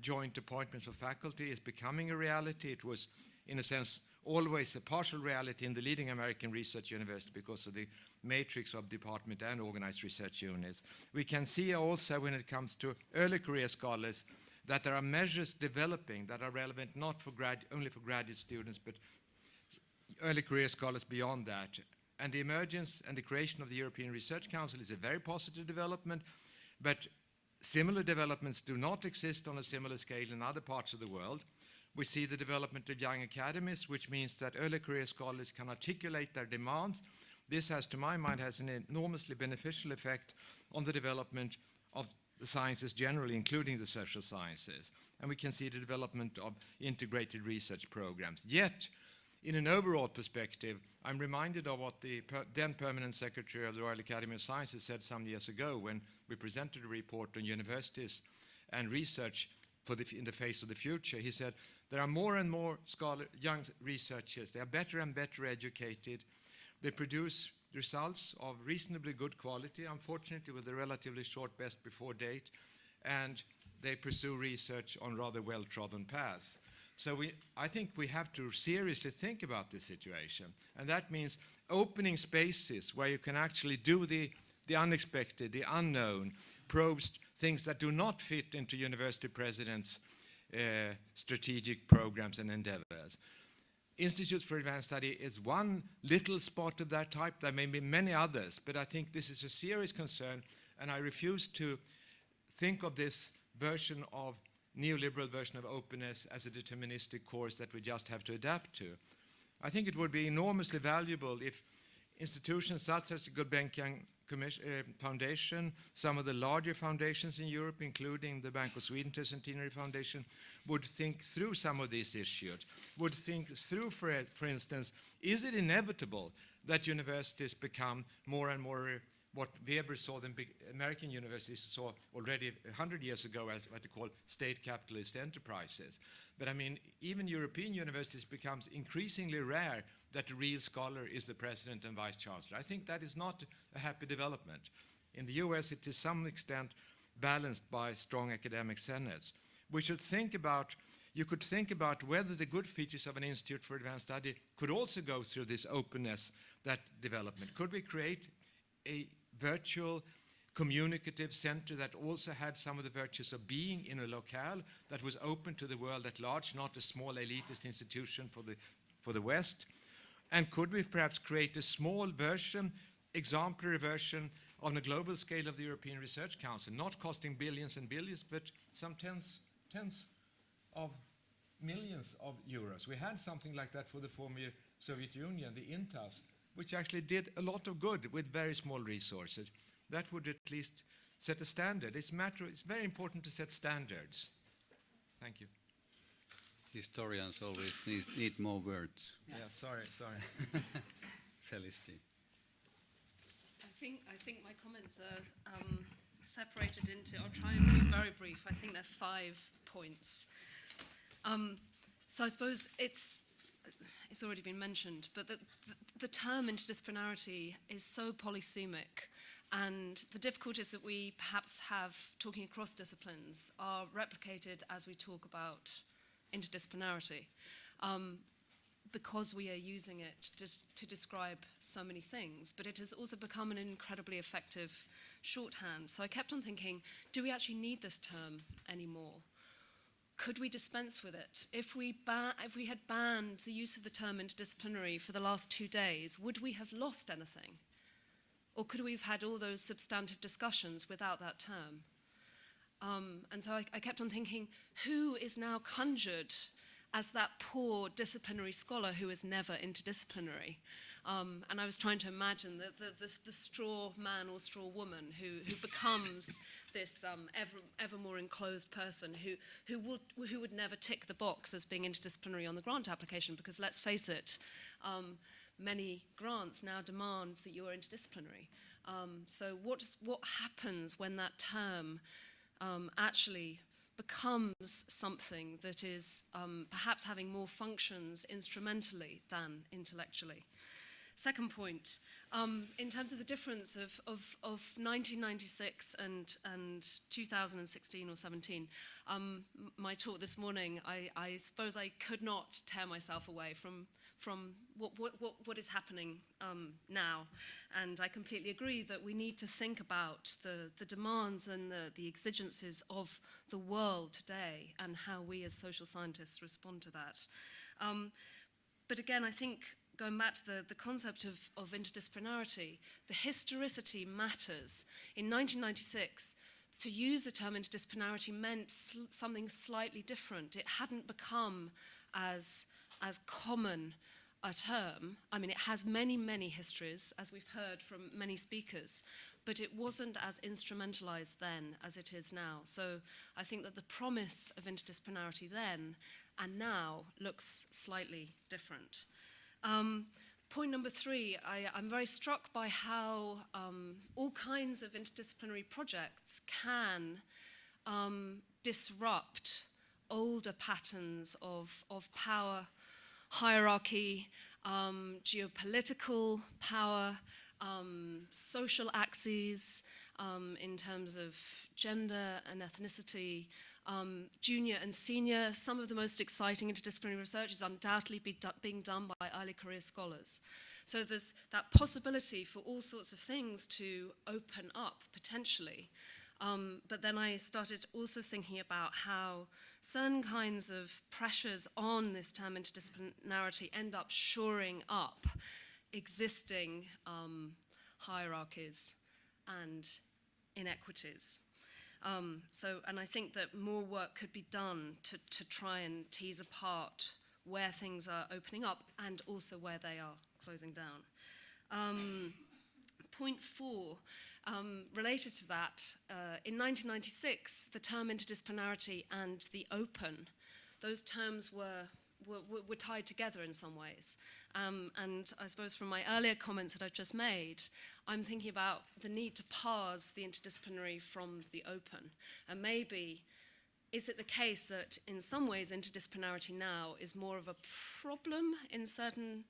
joint appointments of faculty is becoming a reality. It was, in a sense, always a partial reality in the leading American research university because of the matrix of department and organized research units. We can see also when it comes to early career scholars that there are measures developing that are relevant not for only for graduate students, but early career scholars beyond that. And the emergence and the creation of the European Research Council is a very positive development, but similar developments do not exist on a similar scale in other parts of the world. We see the development of young academies, which means that early career scholars can articulate their demands. This has, to my mind, has an enormously beneficial effect on the development of the sciences generally, including the social sciences. And we can see the development of integrated research programs. Yet, in an overall perspective, I'm reminded of what the then permanent secretary of the Royal Academy of Sciences said some years ago when we presented a report on universities and research in the face of the future. He said, there are more and more young researchers. They are better and better educated. They produce results of reasonably good quality, unfortunately with a relatively short best before date, and they pursue research on rather well-trodden paths. So I think we have to seriously think about this situation, and that means opening spaces where you can actually do the unexpected, the unknown, probes things that do not fit into university presidents' strategic programs and endeavors. Institutes for Advanced Study is one little spot of that type. There may be many others, but I think this is a serious concern, and I refuse to think of this version of neoliberal version of openness as a deterministic course that we just have to adapt to. I think it would be enormously valuable if institutions such as the Gulbenkian Foundation, some of the larger foundations in Europe, including the Bank of Sweden Centenary Foundation, would think through some of these issues, would think through, for instance, is it inevitable that universities become more and more what Weber saw the big American universities saw already 100 years ago as what they call state capitalist enterprises. But I mean, even European universities becomes increasingly rare that a real scholar is the president and vice chancellor. I think that is not a happy development. In the US, it to some extent balanced by strong academic senates. We should think about, you could think about whether the good features of an Institute for Advanced Study could also go through this openness, that development. Could we create a virtual communicative center that also had some of the virtues of being in a locale that was open to the world at large, not a small elitist institution for the West? And could we perhaps create a small version, exemplary version on a global scale of the European Research Council, not costing billions and billions, but some tens of millions of euros? We had something like that for the former Soviet Union, the INTAS, which actually did a lot of good with very small resources. That would at least set a standard. It's very important to set standards. Thank you. Historians always need more words. Yeah, sorry. Felicity. I think my comments are separated into, I'll try and be very brief. I think there are 5 points. So I suppose it's already been mentioned, but the term interdisciplinarity is so polysemic And the difficulties that we perhaps have talking across disciplines are replicated as we talk about interdisciplinarity, because we are using it to describe so many things, but it has also become an incredibly effective shorthand. So I kept on thinking, do we actually need this term anymore? Could we dispense with it? If we had banned the use of the term interdisciplinary for the last 2 days, would we have lost anything? Or could we have had all those substantive discussions without that term? And so I kept on thinking, who is now conjured as that poor disciplinary scholar who is never interdisciplinary? And I was trying to imagine the straw man or straw woman who becomes this ever more enclosed person who would never tick the box as being interdisciplinary on the grant application, because let's face it, many grants now demand that you are interdisciplinary. So what happens when that term actually becomes something that is perhaps having more functions instrumentally than intellectually? Second point, in terms of the difference of 1996 and 2016 or 17, my talk this morning, I suppose I could not tear myself away from what is happening now. And I completely agree that we need to think about the demands and the exigencies of the world today and how we as social scientists respond to that. But again, I think, going back to the concept of interdisciplinarity, the historicity matters. In 1996, to use the term interdisciplinarity meant something slightly different. It hadn't become as common a term. I mean, it has many, many histories, as we've heard from many speakers, but it wasn't as instrumentalized then as it is now. So I think that the promise of interdisciplinarity then and now looks slightly different. Point number 3, I'm very struck by how all kinds of interdisciplinary projects can disrupt older patterns of power, hierarchy, geopolitical power, social axes in terms of gender and ethnicity, junior and senior. Some of the most exciting interdisciplinary research is undoubtedly being done by early career scholars. So there's that possibility for all sorts of things to open up potentially. But then I started also thinking about how certain kinds of pressures on this term interdisciplinarity end up shoring up existing hierarchies and inequities. And I think that more work could be done to try and tease apart where things are opening up and also where they are closing down. Point 4, related to that, in 1996, the term interdisciplinarity and the open, those terms were tied together in some ways. And I suppose from my earlier comments that I've just made, I'm thinking about the need to parse the interdisciplinary from the open. And maybe, is it the case that in some ways interdisciplinarity now is more of a problem in certain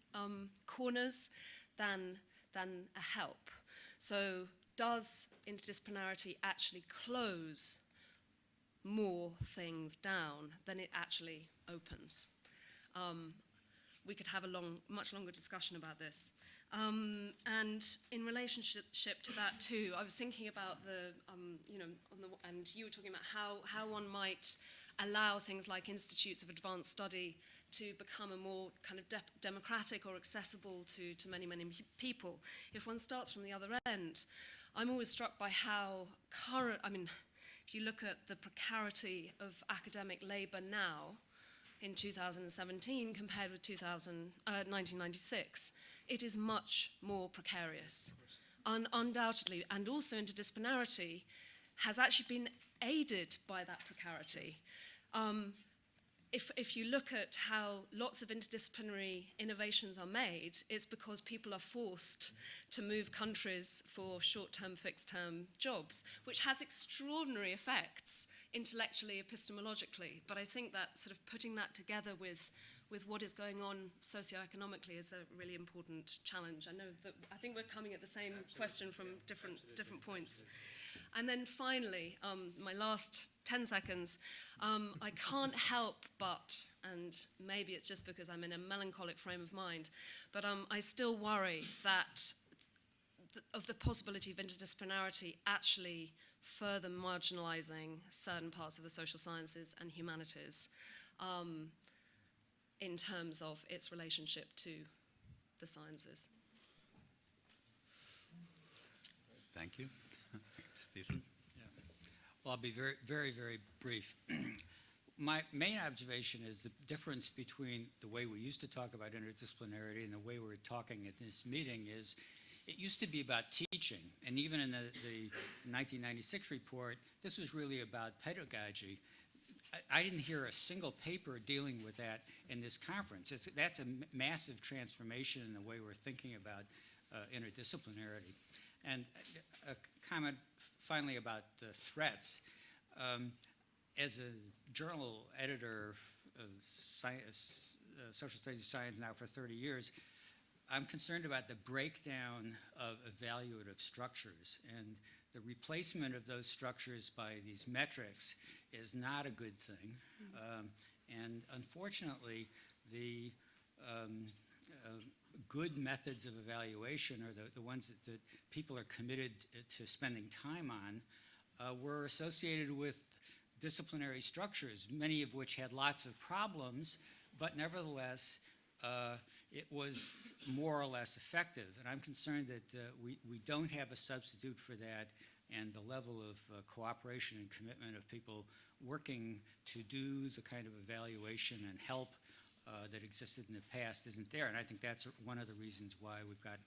corners than a help? So does interdisciplinarity actually close more things down than it actually opens? We could have a much longer discussion about this. And in relationship to that too, I was thinking about the, and you were talking about how one might allow things like institutes of advanced study to become a more kind of democratic or accessible to many, many people. If one starts from the other end, I'm always struck by how if you look at the precarity of academic labor now, in 2017 compared with 1996, it is much more precarious, undoubtedly, and also interdisciplinarity has actually been aided by that precarity. If you look at how lots of interdisciplinary innovations are made, it's because people are forced to move countries for short-term, fixed-term jobs, which has extraordinary effects intellectually, epistemologically. But I think that sort of putting that together with with what is going on socioeconomically is a really important challenge. I think we're coming at the same question from different points. And then finally, my last 10 seconds, I can't help but, and maybe it's just because I'm in a melancholic frame of mind, but I still worry that of the possibility of interdisciplinarity actually further marginalizing certain parts of the social sciences and humanities in terms of its relationship to the sciences. Thank you. Stephen? Yeah. Well, I'll be very, very, very brief. My main observation is the difference between the way we used to talk about interdisciplinarity and the way we're talking at this meeting is it used to be about teaching, and even in the 1996 report, this was really about pedagogy. I didn't hear a single paper dealing with that in this conference. That's a massive transformation in the way we're thinking about interdisciplinarity. And a comment finally about threats. As a journal editor of science, social studies science now for 30 years, I'm concerned about the breakdown of evaluative structures, and the replacement of those structures by these metrics is not a good thing. And unfortunately, the good methods of evaluation are the ones that people are committed to spending time on were associated with disciplinary structures, many of which had lots of problems, but nevertheless, it was more or less effective. And I'm concerned that we don't have a substitute for that, and the level of cooperation and commitment of people working to do the kind of evaluation and help that existed in the past isn't there. And I think that's one of the reasons why we've got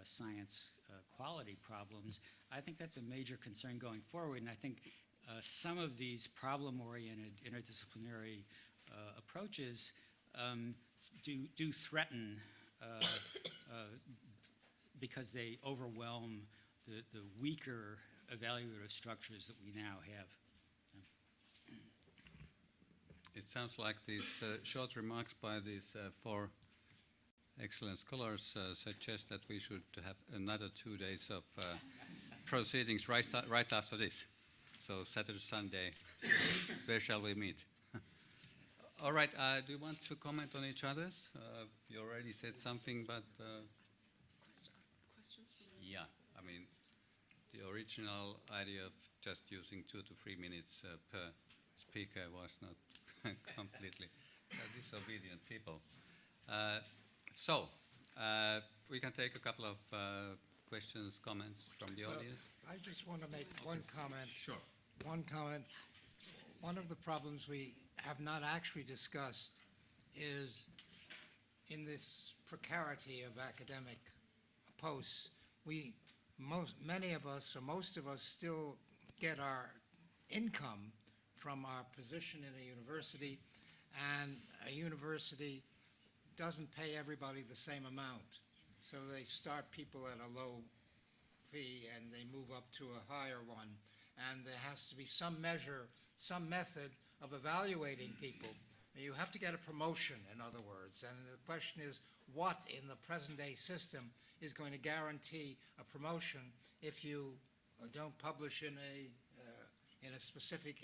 science quality problems. I think that's a major concern going forward, and I think some of these problem-oriented interdisciplinary approaches do threaten because they overwhelm the weaker evaluative structures that we now have. It sounds like these short remarks by these four excellent scholars suggest that we should have another 2 days of proceedings right after this. So Saturday, Sunday, where shall we meet? All right, do you want to comment on each other's? You already said something, but... Questions? Yeah, I mean, the original idea of just using 2 to 3 minutes per speaker was not completely disobedient people. So, we can take a couple of questions, comments from the audience. I just want to make one comment. Sure. One comment. One of the problems we have not actually discussed is in this precarity of academic posts, many of us, or most of us, still get our income from our position in a university, and a university doesn't pay everybody the same amount. So they start people at a low fee and they move up to a higher one. And there has to be some measure, some method of evaluating people. You have to get a promotion, in other words. And the question is, what in the present day system is going to guarantee a promotion if you don't publish in a specific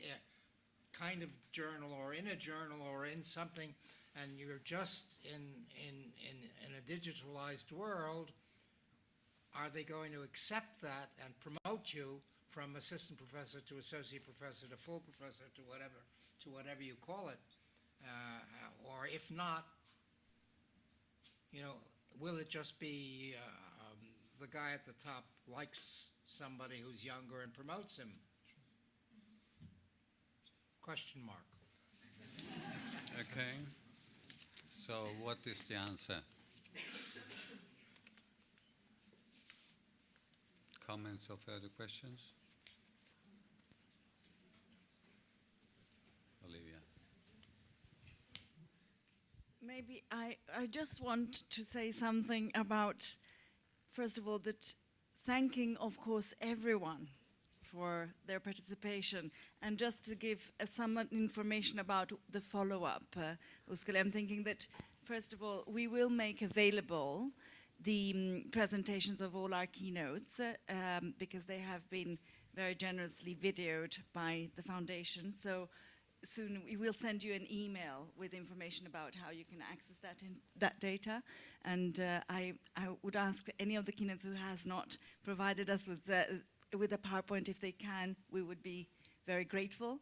kind of journal, or in a journal, or in something, and you're just in a digitalized world? Are they going to accept that and promote you from assistant professor to associate professor to full professor to whatever you call it? Or if not, will it just be the guy at the top likes somebody who's younger and promotes him? Question mark. Okay. So what is the answer? Comments or further questions? Olivia. Maybe I just want to say something about, first of all, that thanking, of course, everyone for their participation. And just to give some information about the follow-up, Uskali, I'm thinking that, first of all, we will make available the presentations of all our keynotes because they have been very generously videoed by the foundation. So soon we will send you an email with information about how you can access that data. And I would ask any of the keynotes who has not provided us with a PowerPoint, if they can, we would be very grateful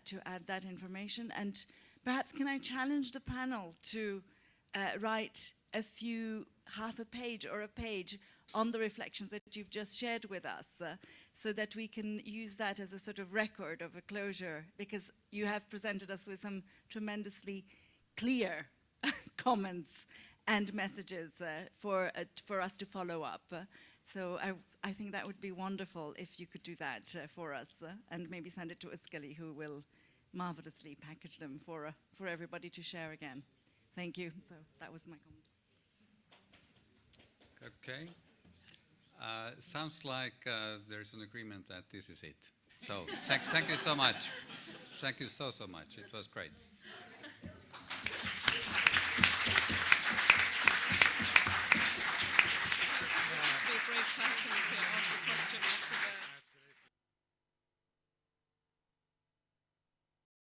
to add that information. And perhaps can I challenge the panel to write half a page or a page on the reflections that you've just shared with us, so that we can use that as a sort of record of a closure, because you have presented us with some tremendously clear comments and messages for us to follow up. So I think that would be wonderful if you could do that for us and maybe send it to Uskali, who will marvelously package them for everybody to share again. Thank you. So that was my comment. Okay. Sounds like there's an agreement that this is it. So thank you so much. Thank you so much. It was great.